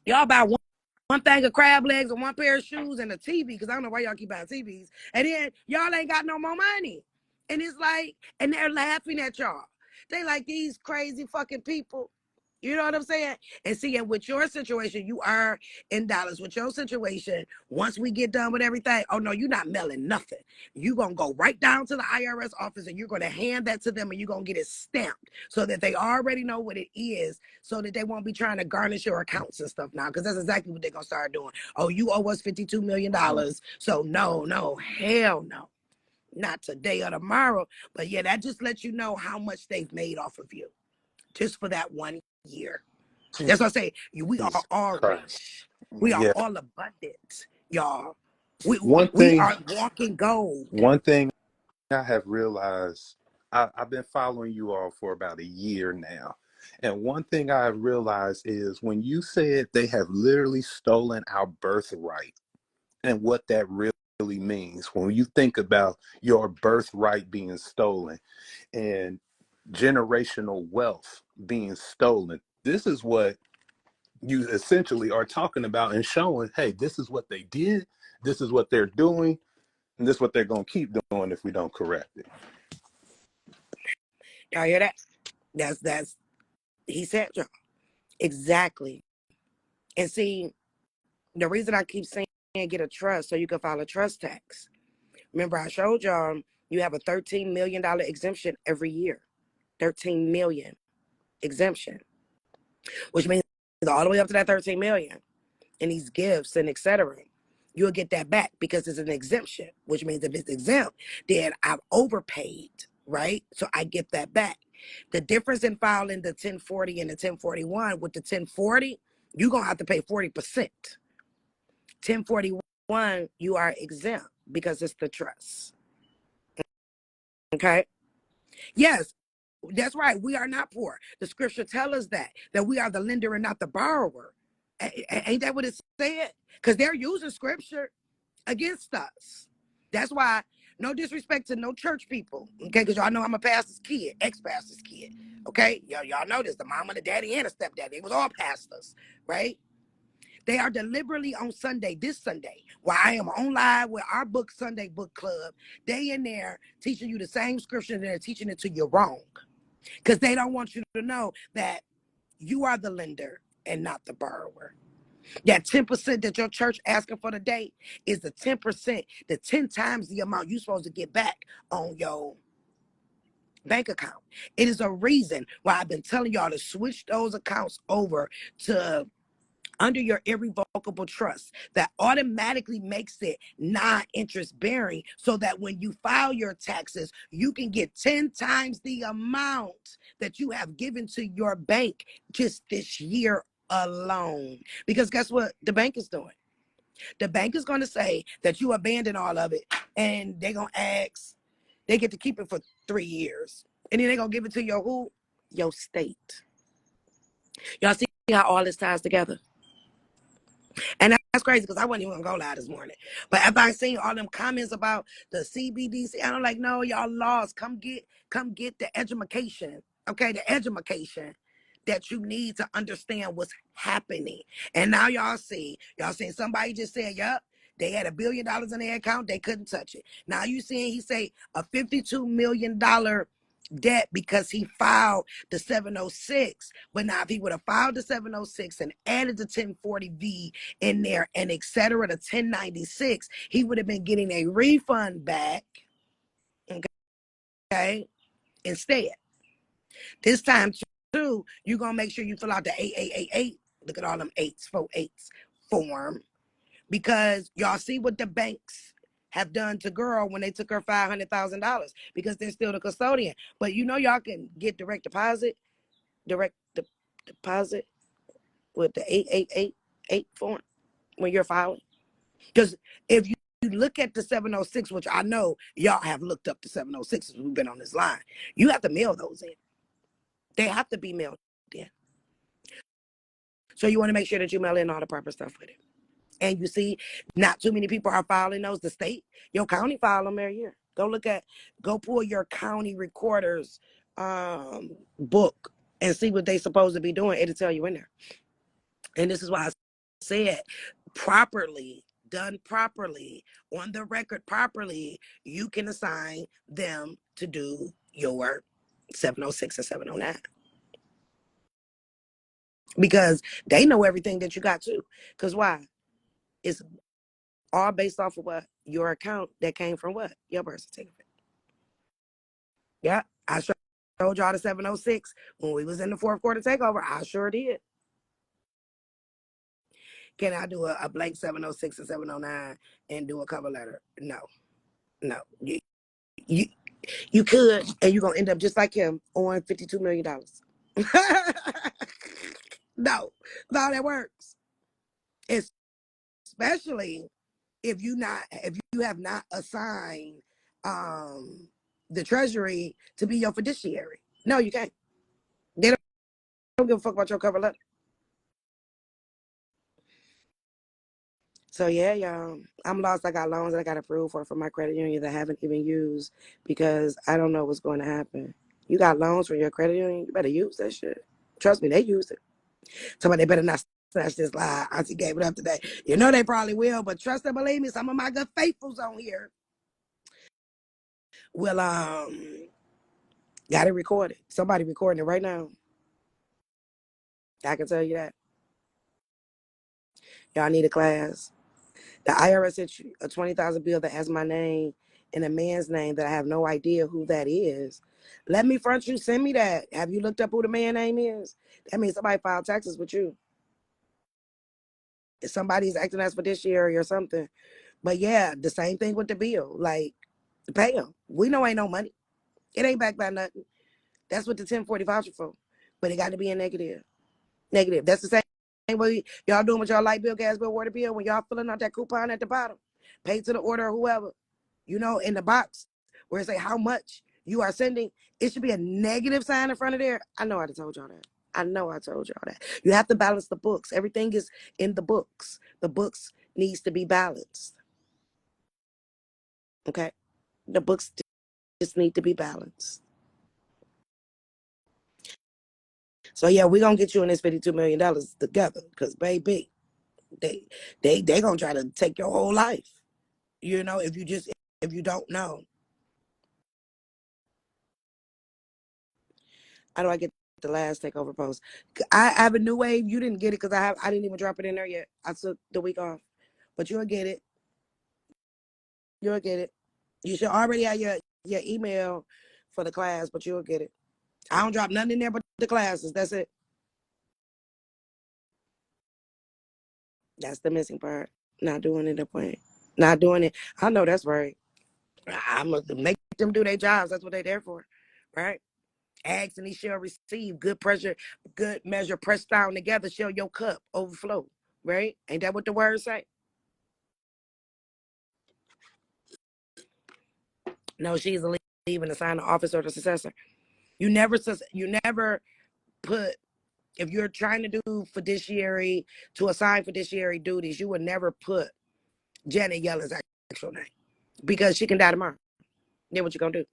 Y'all buy one thing of crab legs and one pair of shoes and a TV, because I don't know why y'all keep buying TVs. And then y'all ain't got no more money. And it's like, and they're laughing at y'all. They like, these crazy fucking people. You know what I'm saying? And see, and with your situation, you are in dollars. With your situation, once we get done with everything, oh no, you're not mailing nothing. You're going to go right down to the IRS office and you're going to hand that to them and you're going to get it stamped so that they already know what it is so that they won't be trying to garnish your accounts and stuff now, because that's exactly what they're going to start doing. Oh, you owe us $52 million. So no, hell no. Not today or tomorrow. But yeah, that just lets you know how much they've made off of you just for that 1 year. That's what I say. We are Jesus all Christ. rich. We are Yeah. all abundant, y'all. We One we thing, are walking gold. one thing I have realized, I've been following you all for about a year now. And one thing I have realized is when you said they have literally stolen our birthright and what that really means, when you think about your birthright being stolen and generational wealth being stolen, this is what you essentially are talking about and showing, hey, this is what they did, this is what they're doing, and this is what they're going to keep doing if we don't correct it. Y'all hear that? That's he said, y'all. Exactly. And see, the reason I keep saying get a trust so you can file a trust tax. Remember, I showed y'all you have a $13 million exemption every year. 13 million exemption, which means all the way up to that 13 million and these gifts and etc. You'll get that back because it's an exemption, which means if it's exempt, then I've overpaid, right? So I get that back. The difference in filing the 1040 and the 1041, with the 1040, you're going to have to pay 40%. 1041, you are exempt because it's the trust. Okay? Yes, that's right. We are not poor. The scripture tells us that we are the lender and not the borrower. Ain't that what it said? Because they're using scripture against us. That's why, no disrespect to no church people, okay? Because y'all know I'm a pastor's kid, ex-pastor's kid, okay? Y'all know this, the mama, the daddy, and the stepdad. They was all pastors, right? They are deliberately on Sunday, this Sunday, while I am on live with our book Sunday book club, they in there teaching you the same scripture and they're teaching it to you wrong. Because they don't want you to know that you are the lender and not the borrower. That 10% that your church asking for today is the 10%, the 10 times the amount you're supposed to get back on your bank account. It is a reason why I've been telling y'all to switch those accounts over to under your irrevocable trust that automatically makes it non-interest bearing so that when you file your taxes, you can get 10 times the amount that you have given to your bank just this year alone. Because guess what the bank is doing? The bank is going to say that you abandoned all of it and they're going to ask, they get to keep it for 3 years. And then they're going to give it to your who? Your state. Y'all see how all this ties together? And that's crazy because I wasn't even gonna go live this morning. But after I seen all them comments about the CBDC, I'm like, no, y'all lost. Come get the education. Okay, the education that you need to understand what's happening. And now y'all seen somebody just said, yep, they had $1 billion in their account, they couldn't touch it. Now you seeing he say a $52 million debt because he filed the 706. But now if he would have filed the 706 and added the 1040V in there and etc. the 1096, he would have been getting a refund back. Okay. Instead, this time too, you're gonna make sure you fill out the 8888. Look at all them eights, 4 8s form. Because y'all see what the banks have done to girl when they took her $500,000 because they're still the custodian. But you know y'all can get direct deposit with the 8888 form when you're filing. Because if you look at the 706, which I know y'all have looked up the 706s who've been on this line, you have to mail those in. They have to be mailed in. So you want to make sure that you mail in all the proper stuff with it. And you see, not too many people are filing those. The state, your county file them every year. Go pull your county recorder's book and see what they supposed to be doing. It'll tell you in there. And this is why I said properly, done properly, on the record properly, you can assign them to do your 706 and 709. because they know everything that you got too. Because why? It's all based off of what? Your account that came from what? Your birth certificate. Yeah, I showed y'all the 706 when we was in the fourth quarter takeover. I sure did. Can I do a blank 706 and 709 and do a cover letter? No, no. You, you could, and you're going to end up just like him on $52 million. No, no, that works. Especially if you have not assigned the Treasury to be your fiduciary. No, you can't. They don't give a fuck about your cover letter. So yeah, y'all, I'm lost. I got loans that I got approved for my credit union that I haven't even used because I don't know what's going to happen. You got loans from your credit union, you better use that shit. Trust me, they use it. Somebody better not snatch this lie. Auntie gave it up today. You know they probably will, but trust and believe me, some of my good faithfuls on here will got it recorded. Somebody recording it right now. I can tell you that. Y'all need a class. The IRS sent you a 20,000 bill that has my name and a man's name that I have no idea who that is. Let me front you, send me that. Have you looked up who the man name is? That means somebody filed taxes with you. If somebody's acting as fiduciary or something. But yeah, the same thing with the bill. Like, pay them. We know ain't no money. It ain't backed by nothing. That's what the 1040 voucher for. But it got to be in negative. Negative. That's the same way y'all doing with y'all light bill, gas bill, water bill. When y'all filling out that coupon at the bottom, pay to the order or whoever, in the box where it say how much you are sending, it should be a negative sign in front of there. I know I told y'all that. I know I told y'all that. You have to balance the books. Everything is in the books. The books needs to be balanced. Okay? The books just need to be balanced. So yeah, we're gonna get you in this $52 million together because baby, they gonna try to take your whole life. If you don't know. How do I get the last takeover post? I have a new wave. You didn't get it because I didn't even drop it in there yet. I took the week off. But you'll get it. You'll get it. You should already have your email for the class, but you'll get it. I don't drop nothing in there but the classes. That's it. That's the missing part. Not doing it at point. Not doing it. I know that's right. I'm gonna make them do their jobs. That's what they're there for. Right? Ask and he shall receive. Good pressure, good measure, pressed down together, shall your cup overflow. Right? Ain't that what the words say? No, she's leaving to sign the office or the successor. You never put, if you're trying to do fiduciary, to assign fiduciary duties, you would never put Janet Yellen's actual name because she can die tomorrow. Then what you gonna do?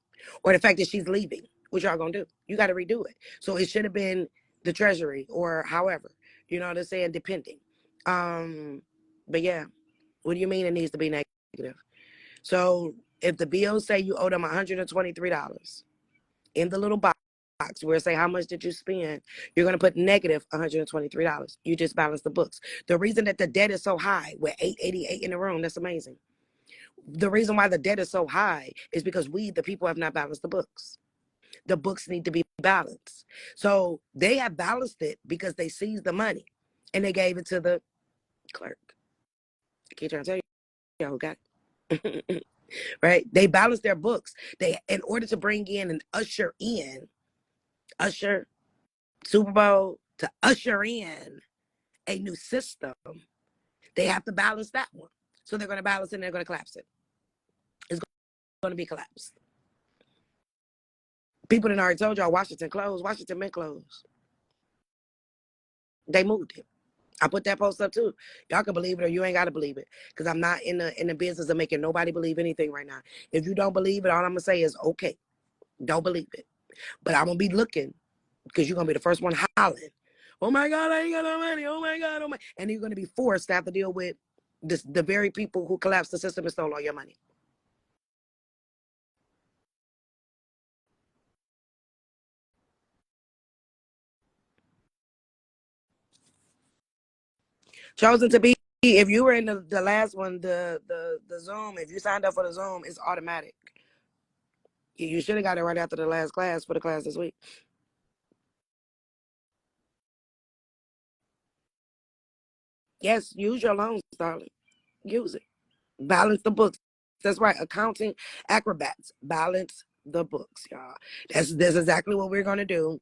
Or the fact that she's leaving, what y'all gonna do? You got to redo it. So it should have been the Treasury or however. You know what I'm saying? Depending. But yeah, what do you mean it needs to be negative? So if the bills say you owe them $123 in the little box where it say how much did you spend, you're going to put negative $123. You just balance the books. The reason that the debt is so high, with 888 in the room, that's amazing. The reason why the debt is so high is because we, the people, have not balanced the books. The books need to be balanced. So they have balanced it because they seized the money and they gave it to the clerk. I keep trying to tell you who got it. Right? They balanced their books. In order to bring in and usher Super Bowl, to usher in a new system, they have to balance that one. So they're going to balance it and they're going to collapse it. It's going to be collapsed. People done already told y'all Washington closed. Washington been closed. They moved it. I put that post up too. Y'all can believe it or you ain't got to believe it because I'm not in the business of making nobody believe anything right now. If you don't believe it, all I'm going to say is, okay, don't believe it. But I'm going to be looking because you're going to be the first one hollering. Oh my God, I ain't got no money. Oh my God, oh my. And you're going to be forced to have to deal with the very people who collapsed the system and stole all your money. Chosen to be. If you were in the last one, the Zoom, if you signed up for the Zoom, it's automatic. You should have got it right after the last class for the class this week. Yes, use your loans, darling. Use it. Balance the books. That's right. Accounting acrobats. Balance the books, y'all. That's exactly what we're gonna do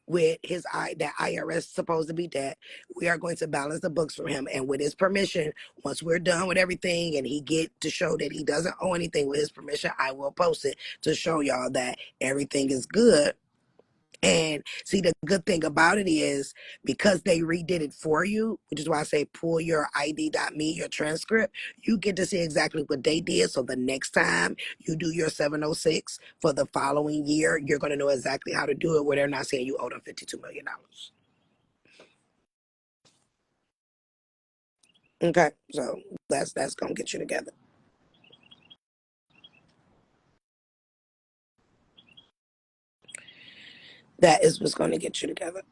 with that IRS supposed to be debt. We are going to balance the books for him, and with his permission, once we're done with everything and he get to show that he doesn't owe anything, with his permission, I will post it to show y'all that everything is good. And see, the good thing about it is because they redid it for you, which is why I say pull your ID.me, your transcript, you get to see exactly what they did. So the next time you do your 706 for the following year, you're going to know exactly how to do it where they're not saying you owe them $52 million. Okay, so that's going to get you together. That is what's going to get you together.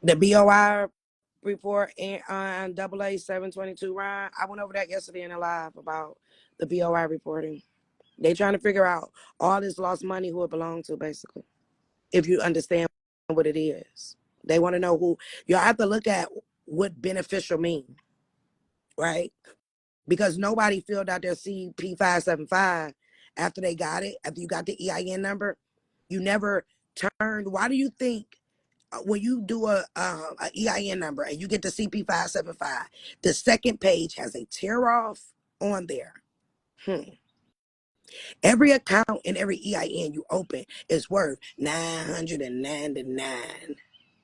The BOI report on AA 722 Ryan, I went over that yesterday in a live about the BOI reporting. They trying to figure out all this lost money, who it belonged to, basically. If you understand what it is, they want to know who. You have to look at what beneficial mean, right? Because nobody filled out their CP 575 after they got it. After you got the EIN number, you never turned. Why do you think when you do a EIN number and you get the CP 575, the second page has a tear off on there? Every account and every EIN you open is worth $999.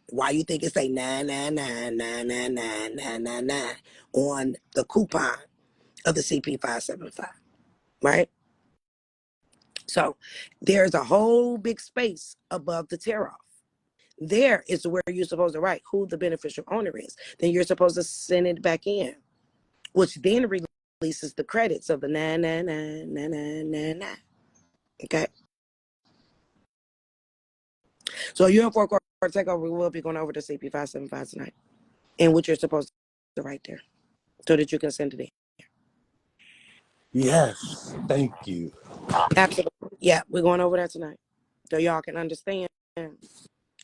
Why you think it say 999 999 999 on the coupon of the CP 575, right? So there's a whole big space above the tear off. There is where you're supposed to write who the beneficial owner is. Then you're supposed to send it back in, which then releases the credits of the 999 999. Okay. So you and Four Court Takeover, we will be going over the CP 575 tonight and what you're supposed to write there so that you can send it in. Yes, thank you. Absolutely. Yeah, we're going over that tonight so y'all can understand.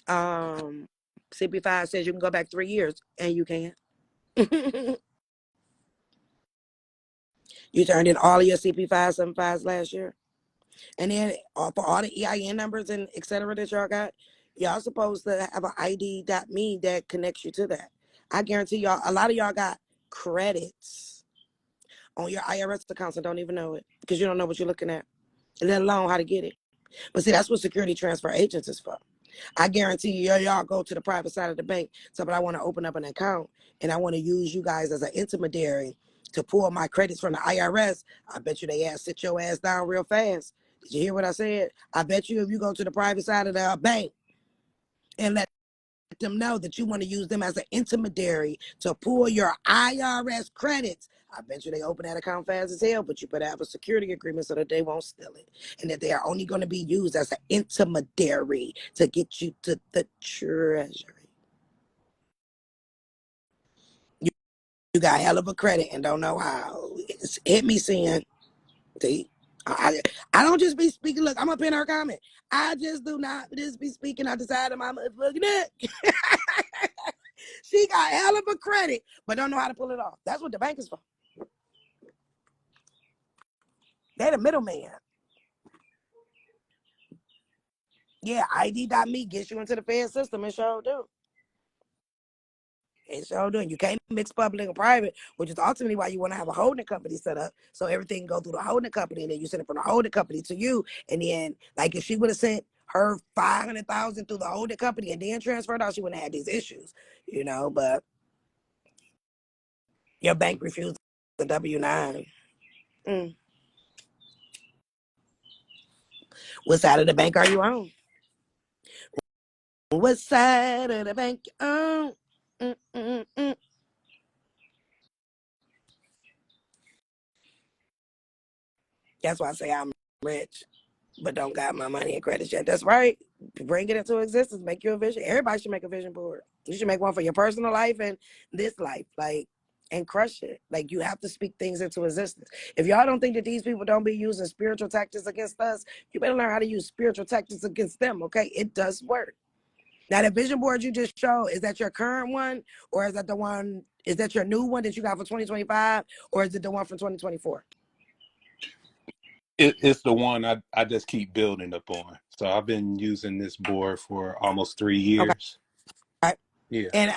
CP5 says you can go back 3 years, and you can. You turned in all of your CP575s last year. And then for all the EIN numbers and et cetera that y'all got, y'all supposed to have an ID.me that connects you to that. I guarantee y'all, a lot of y'all got credits on your IRS accounts and don't even know it because you don't know what you're looking at, let alone how to get it. But see, that's what security transfer agents is for. I guarantee you, y'all go to the private side of the bank. So, but I want to open up an account and I want to use you guys as an intermediary to pull my credits from the IRS. I bet you they sit your ass down real fast. Did you hear what I said? I bet you if you go to the private side of the bank and let them know that you want to use them as an intermediary to pull your IRS credits, I bet you they open that account fast as hell, but you better have a security agreement so that they won't steal it. And that they are only going to be used as an intermediary to get you to the treasury. You got hell of a credit and don't know how. Hit me, Sin. See? I don't just be speaking. Look, I'm up in her comment. I just do not just be speaking out the side of my motherfucking neck. She got hell of a credit, but don't know how to pull it off. That's what the bank is for. They're the middleman. Yeah, ID.me gets you into the Fed system and sure do. It sure do. You can't mix public and private, which is ultimately why you want to have a holding company set up so everything go through the holding company and then you send it from the holding company to you. And then, like, if she would have sent her 500,000 through the holding company and then transferred out, she wouldn't have had these issues, But your bank refused the W-9. What side of the bank are you on? What side of the bank you on? Mm-mm-mm. That's why I say I'm rich. but don't got my money and credit yet. That's right. Bring it into existence. Make you a vision. Everybody should make a vision board. You should make one for your personal life and this life, like, and crush it. Like, you have to speak things into existence. If y'all don't think that these people don't be using spiritual tactics against us, you better learn how to use spiritual tactics against them, okay? It does work. Now, the vision board you just showed, is that your current one, or is that the one, is that your new one that you got for 2025, or is it the one from 2024? It's the one I just keep building up on. So I've been using this board for almost 3 Okay. years. All right. Yeah. And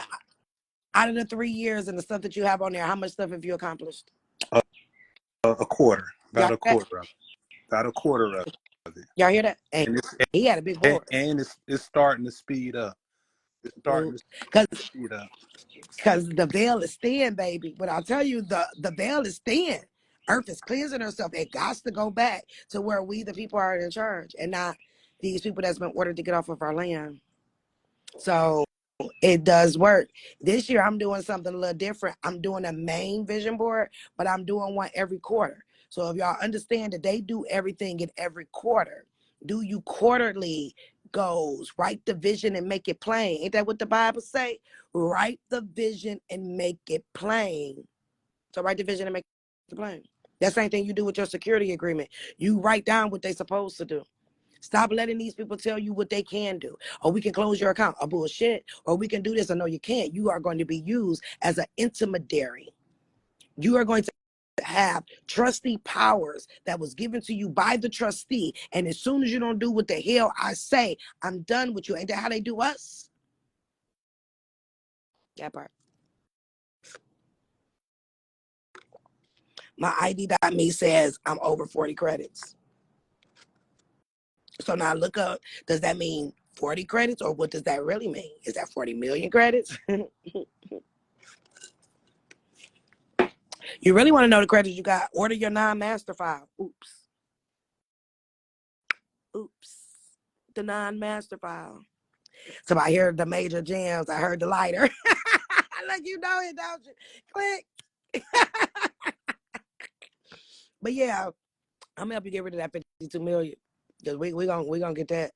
out of the 3 years and the stuff that you have on there, how much stuff have you accomplished? A quarter. Y'all About a quarter of it. About a quarter of it. Y'all hear that? And And he had a big board. it's starting to speed up. It's starting to speed up. Because the veil is thin, baby. But I'll tell you, the veil is thin. Earth is cleansing herself. It got to go back to where we, the people, are in charge, and not these people that's been ordered to get off of our land. So it does work. This year, I'm doing something a little different. I'm doing a main vision board, but I'm doing one every quarter. So if y'all understand that they do everything in every quarter, do you quarterly goals, write the vision and make it plain. Ain't that what the Bible say? Write the vision and make it plain. So write the vision and make it plain. That same thing you do with your security agreement. You write down what they're supposed to do. Stop letting these people tell you what they can do. Or we can close your account. Or bullshit. Or we can do this. Or no, you can't. You are going to be used as an intermediary. You are going to have trustee powers that was given to you by the trustee. And as soon as you don't do what the hell I say, I'm done with you. Ain't that how they do us? That part. My ID.me says I'm over 40 credits. So now look up, does that mean 40 credits, or what does that really mean? Is that 40 million credits? You really want to know the credits you got? Order your non-master file. Oops. The non-master file. So I heard the major jams. I heard the lighter. Like, you know it, don't you? Click. But yeah, I'm gonna help you get rid of that 52 million. Because we gonna get that.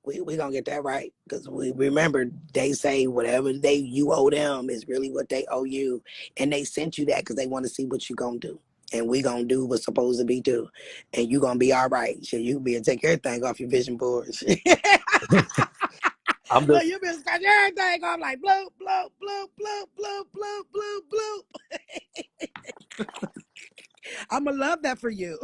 We gonna get that right, because we remember they say whatever you owe them is really what they owe you, and they sent you that because they want to see what you gonna do, and we gonna do what's supposed to be do, and you gonna be all right. So you be and take everything off your vision boards. I'm So just you been scratching everything off like bloop bloop bloop bloop bloop bloop bloop bloop. I'ma love that for you.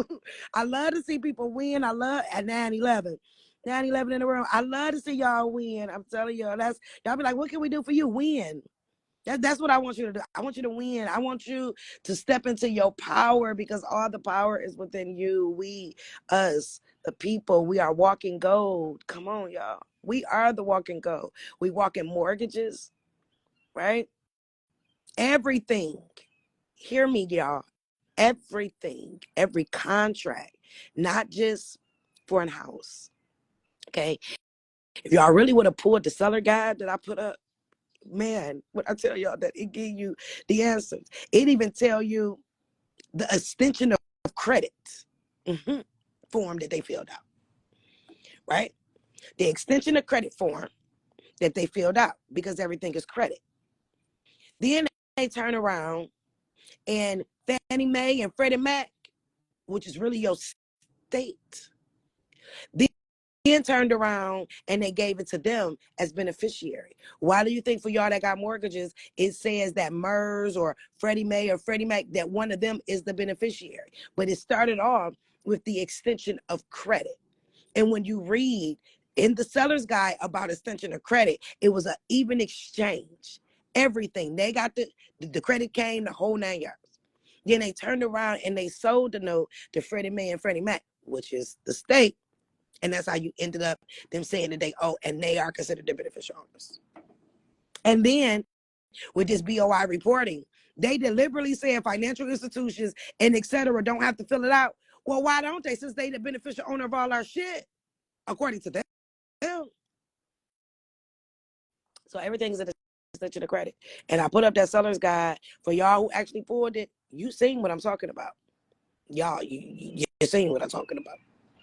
I love to see people win. I love at 9/11. 9/11 in the room. I love to see y'all win. I'm telling y'all, y'all be like, what can we do for you? Win. That's what I want you to do. I want you to win. I want you to step into your power, because all the power is within you. We, us, the people, we are walking gold. Come on, y'all. We are the walking gold. We walk in mortgages, right? Everything. Hear me, y'all. Everything, every contract, not just for a house. Okay. If y'all really would have pulled the seller guide that I put up, man, when I tell y'all that it give you the answers, it even tell you the extension of credit form that they filled out, right? The extension of credit form that they filled out, because everything is credit. Then they turn around and Fannie Mae and Freddie Mac, which is really your state, then turned around and they gave it to them as beneficiary. Why do you think for y'all that got mortgages, it says that MERS or Freddie Mae or Freddie Mac, that one of them is the beneficiary? But it started off with the extension of credit. And when you read in the seller's guide about extension of credit, it was an even exchange. Everything. They got the credit came, the whole 9 yards. Then they turned around and they sold the note to Freddie Mae and Freddie Mac, which is the state. And that's how you ended up them saying that they owe, and they are considered the beneficial owners. And then with this BOI reporting, they deliberately saying financial institutions and et cetera don't have to fill it out. Well, why don't they? Since they the beneficial owner of all our shit, according to them. So everything's an extension of credit. And I put up that seller's guide for y'all who actually pulled it. You seen what I'm talking about. Y'all, you're seeing what I'm talking about.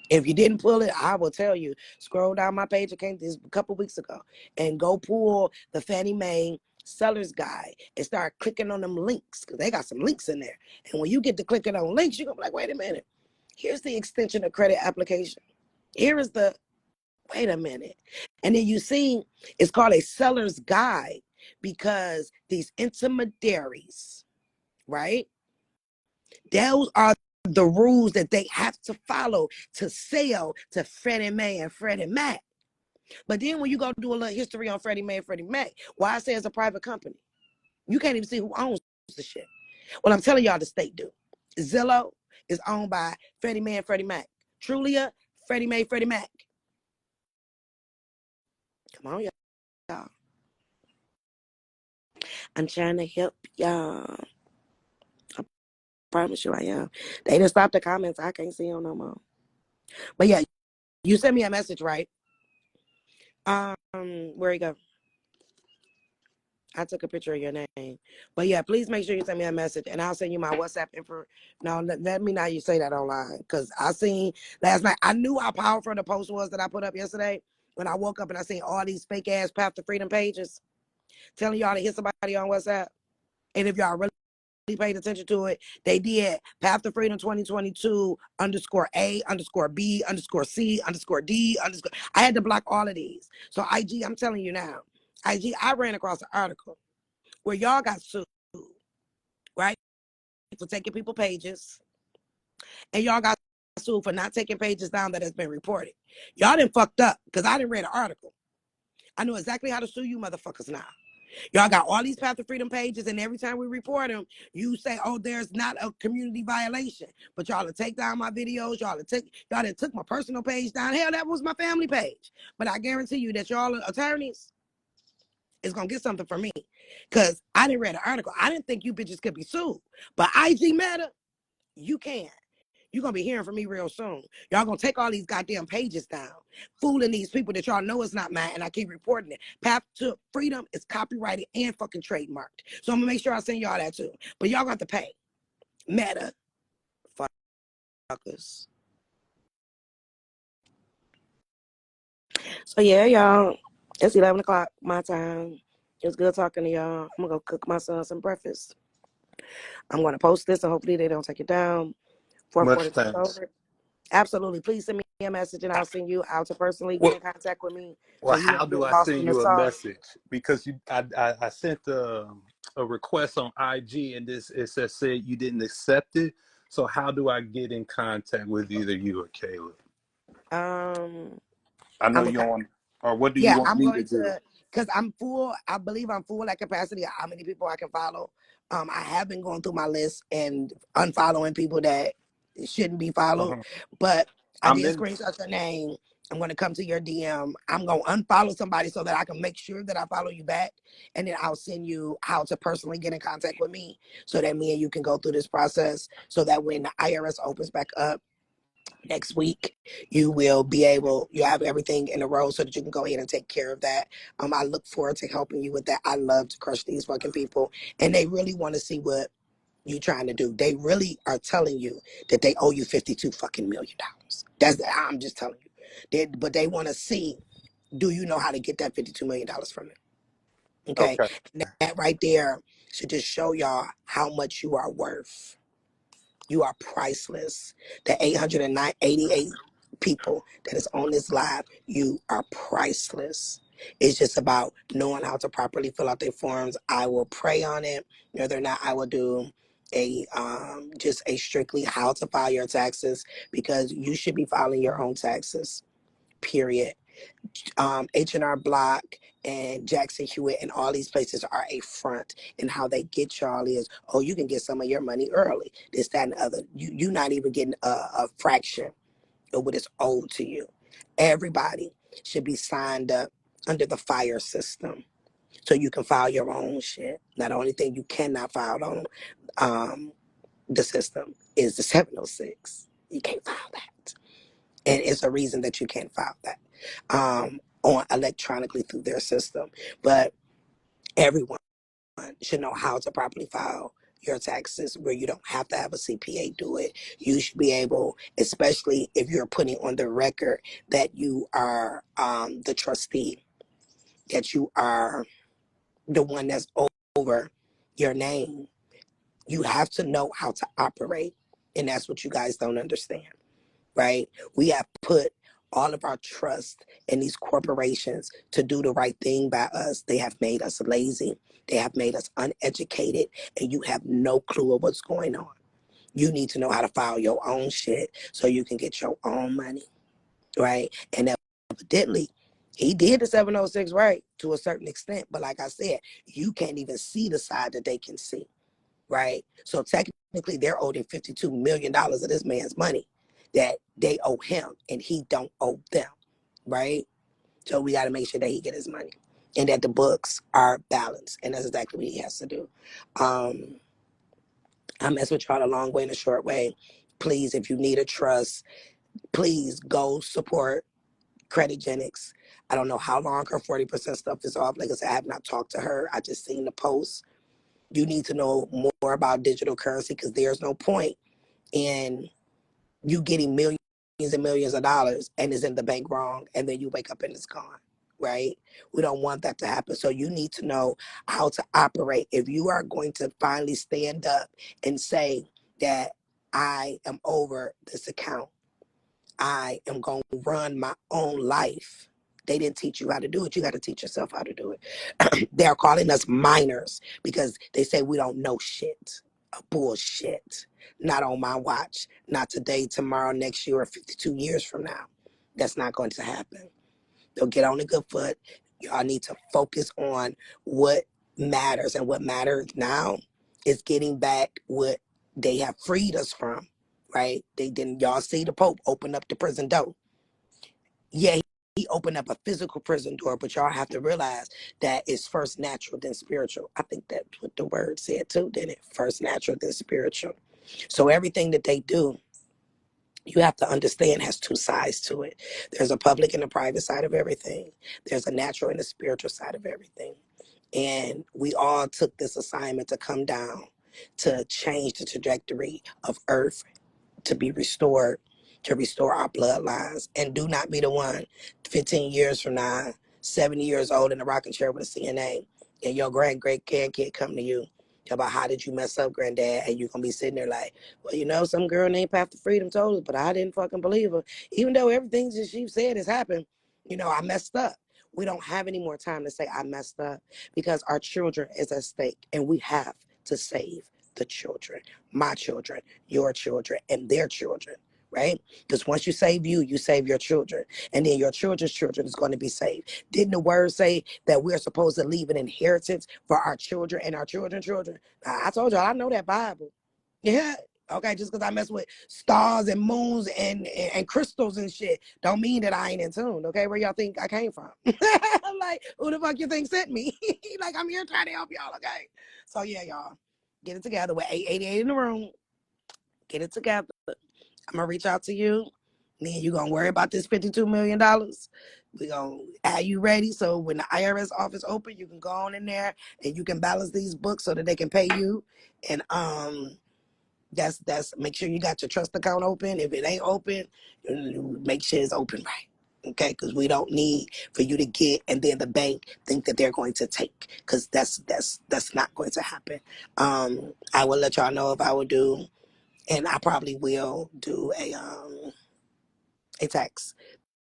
If you didn't pull it, I will tell you. Scroll down my page. It came this a couple weeks ago, and go pull the Fannie Mae seller's guide and start clicking on them links, because they got some links in there. And when you get to clicking on links, you're gonna be like, wait a minute. Here's the extension of credit application. Here is the, wait a minute. And then you see it's called a seller's guide because these intermediaries, right? Those are the rules that they have to follow to sell to Freddie Mae and Freddie Mac. But then when you go do a little history on Freddie Mae and Freddie Mac, why I say it's a private company, you can't even see who owns the shit. Well, I'm telling y'all the state do. Zillow is owned by Freddie Mae and Freddie Mac. Trulia, Freddie Mae, Freddie Mac. Come on, y'all. I'm trying to help y'all. I promise you I am. They done stopped the comments. I can't see them no more. But yeah, you sent me a message, right? Where you go? I took a picture of your name. But yeah, please make sure you send me a message and I'll send you my WhatsApp info. No, let me not you say that online. Because I seen last night, I knew how powerful the post was that I put up yesterday when I woke up and I seen all these fake ass Path to Freedom pages telling y'all to hit somebody on WhatsApp. And if y'all really paid attention to it, they did Path to Freedom 2022 _A _B _C _D _ I had to block all of these. So IG, I'm telling you now, IG, I ran across an article where y'all got sued, right? For taking people pages. And y'all got sued for not taking pages down that has been reported. Y'all done fucked up because I didn't read an article. I know exactly how to sue you motherfuckers now. Y'all got all these Path to Freedom pages, and every time we report them, you say, oh, there's not a community violation. But y'all to take down my videos, y'all done took my personal page down. Hell, that was my family page. But I guarantee you that y'all attorneys is gonna get something from me. Cause I didn't read an article. I didn't think you bitches could be sued. But IG Meta, you can. You're gonna be hearing from me real soon. Y'all gonna take all these goddamn pages down, fooling these people that y'all know is not mine, and I keep reporting it. Path to Freedom is copyrighted and fucking trademarked. So I'm gonna make sure I send y'all that too. But y'all got to pay. Meta fuckers. So yeah, y'all. It's 11 o'clock my time. It's good talking to y'all. I'm gonna go cook my son some breakfast. I'm gonna post this and hopefully they don't take it down. Fourth Much quarter is thanks. over. Absolutely. Please send me a message and I'll send you out to personally get Well, in contact with me so well, you how won't do get I lost send in the you a sauce. message? Because I sent a request on IG and it said you didn't accept it. So how do I get in contact with either you or Caleb? Um, I know I'm you're on, or what do you Yeah, want I'm me to going do? to, because I'm full. I believe I'm full at capacity of how many people I can follow. I have been going through my list and unfollowing people that shouldn't be followed, Uh-huh. but I I'm did in. screenshot your name. I'm going to come to your DM. I'm going to unfollow somebody so that I can make sure that I follow you back. And then I'll send you how to personally get in contact with me so that me and you can go through this process so that when the IRS opens back up next week, you will be able, you have everything in a row so that you can go ahead and take care of that. I look forward to helping you with that. I love to crush these fucking people, and they really want to see what you trying to do. They really are telling you that they owe you $52 fucking million. I'm just telling you. But they want to see, do you know how to get that $52 million from it? Okay. Okay. That right there should just show y'all how much you are worth. You are priceless. The 888 people that is on this live, you are priceless. It's just about knowing how to properly fill out their forms. I will pray on it. Whether or not I will do a just a strictly how to file your taxes, because you should be filing your own taxes. Period. H&R Block and Jackson Hewitt and all these places are a front, and how they get y'all is, oh, you can get some of your money early, this, that, and the other. You not even getting a fraction of what is owed to you. Everybody should be signed up under the fire system so you can file your own shit. Now the only thing you cannot file on the system is the 706. You can't file that, and it's a reason that you can't file that on electronically through their system. But everyone should know how to properly file your taxes where you don't have to have a CPA do it. You should be able, especially if you're putting on the record that you are the trustee, that you are the one that's over your name. You have to know how to operate. And that's what you guys don't understand, right? We have put all of our trust in these corporations to do the right thing by us. They have made us lazy. They have made us uneducated, and you have no clue of what's going on. You need to know how to file your own shit so you can get your own money, right? And evidently, he did the 706 right to a certain extent, but like I said, you can't even see the side that they can see, right? So technically, they're owed $52 million of this man's money that they owe him, and he don't owe them, right? So we got to make sure that he get his money and that the books are balanced, and that's exactly what he has to do. I mess with y'all a long way and a short way. Please, if you need a trust, please go support Creditgenics. I don't know how long her 40% stuff is off. Like I said, I have not talked to her. I just seen the post. You need to know more about digital currency because there's no point in you getting millions and millions of dollars and it's in the bank wrong and then you wake up and it's gone, right? We don't want that to happen. So you need to know how to operate. If you are going to finally stand up and say that I am over this account, I am going to run my own life. They didn't teach you how to do it. You got to teach yourself how to do it. They're calling us minors because they say we don't know shit. Bullshit. Not on my watch. Not today, tomorrow, next year, or 52 years from now. That's not going to happen. They'll get on a good foot. Y'all need to focus on what matters. And what matters now is getting back what they have freed us from, right? They didn't, y'all see the Pope open up the prison door. Yeah, he opened up a physical prison door, but y'all have to realize that it's first natural, then spiritual. I think that's what the word said too, didn't it? First natural, then spiritual. So everything that they do, you have to understand has two sides to it. There's a public and a private side of everything. There's a natural and a spiritual side of everything. And we all took this assignment to come down to change the trajectory of Earth to be restored, to restore our bloodlines. And do not be the one 15 years from now, 70 years old in a rocking chair with a CNA, and your great grandkid come to you about how did you mess up, granddad, and you're going to be sitting there like, well, you know, some girl named Path to Freedom told us, but I didn't fucking believe her. Even though everything that she said has happened, you know, I messed up. We don't have any more time to say I messed up because our children is at stake, and we have to save the children, my children, your children, and their children, right? Because once you save you save your children, and then your children's children is going to be saved. Didn't the word say that we're supposed to leave an inheritance for our children and our children's children? I told y'all, I know that Bible. Yeah. Okay, just because I mess with stars and moons and crystals and shit, don't mean that I ain't in tune. Okay, where y'all think I came from? I'm like, who the fuck you think sent me? Like, I'm here trying to help y'all. Okay, so yeah, y'all, get it together. With 888 in the room, get it together. I'm gonna reach out to you. Then you're gonna worry about this $52 million. We're gonna have you ready so when the IRS office open, you can go on in there and you can balance these books so that they can pay you. And that's make sure you got your trust account open. If it ain't open, make sure it's open right. Okay, because we don't need for you to get and then the bank think that they're going to take, because that's not going to happen. I will let y'all know if I will do, and I probably will do a tax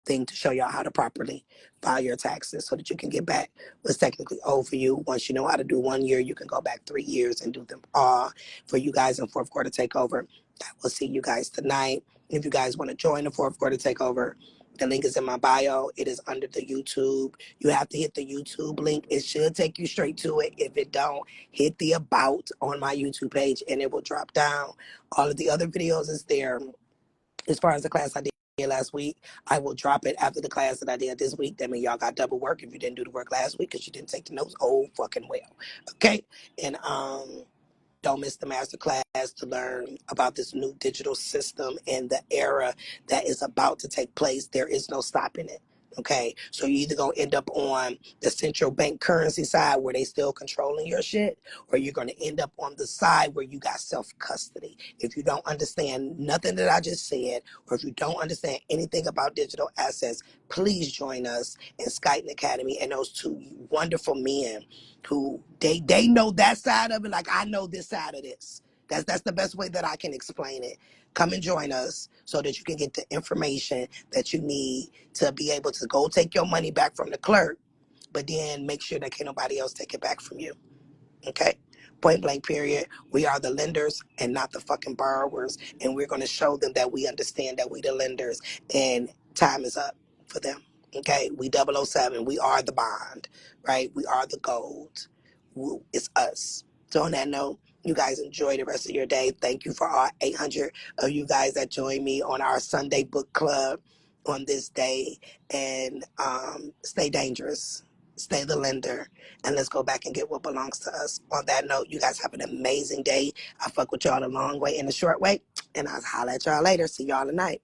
thing to show y'all how to properly file your taxes so that you can get back what's technically owed for you. Once you know how to do 1 year, you can go back 3 years and do them all for you guys in fourth quarter takeover. I will see you guys tonight. If you guys want to join the fourth quarter takeover, the link is in my bio. It is under the YouTube. You have to hit the YouTube link. It should take you straight to it. If it don't, hit the about on my YouTube page and it will drop down. All of the other videos is there. As far as the class I did last week, I will drop it after the class that I did this week. That means y'all got double work if you didn't do the work last week because you didn't take the notes. Oh, fucking well. Okay? And don't miss the master class to learn about this new digital system and the era that is about to take place. There is no stopping it. Okay, so you either gonna end up on the central bank currency side where they still controlling your shit, or you're gonna end up on the side where you got self custody. If you don't understand nothing that I just said, or if you don't understand anything about digital assets, please join us in Skyton Academy and those two wonderful men who they know that side of it like I know this side of this. That's the best way that I can explain it. Come and join us so that you can get the information that you need to be able to go take your money back from the clerk, but then make sure that can't nobody else take it back from you. Okay? Point blank, period. We are the lenders and not the fucking borrowers. And we're going to show them that we understand that we the lenders and time is up for them. Okay? We 007. We are the bond, right? We are the gold. It's us. So on that note, you guys enjoy the rest of your day. Thank you for all 800 of you guys that joined me on our Sunday book club on this day. And stay dangerous. Stay the lender, and let's go back and get what belongs to us. On that note, you guys have an amazing day. I fuck with y'all the long way and the short way, and I'll holler at y'all later. See y'all tonight.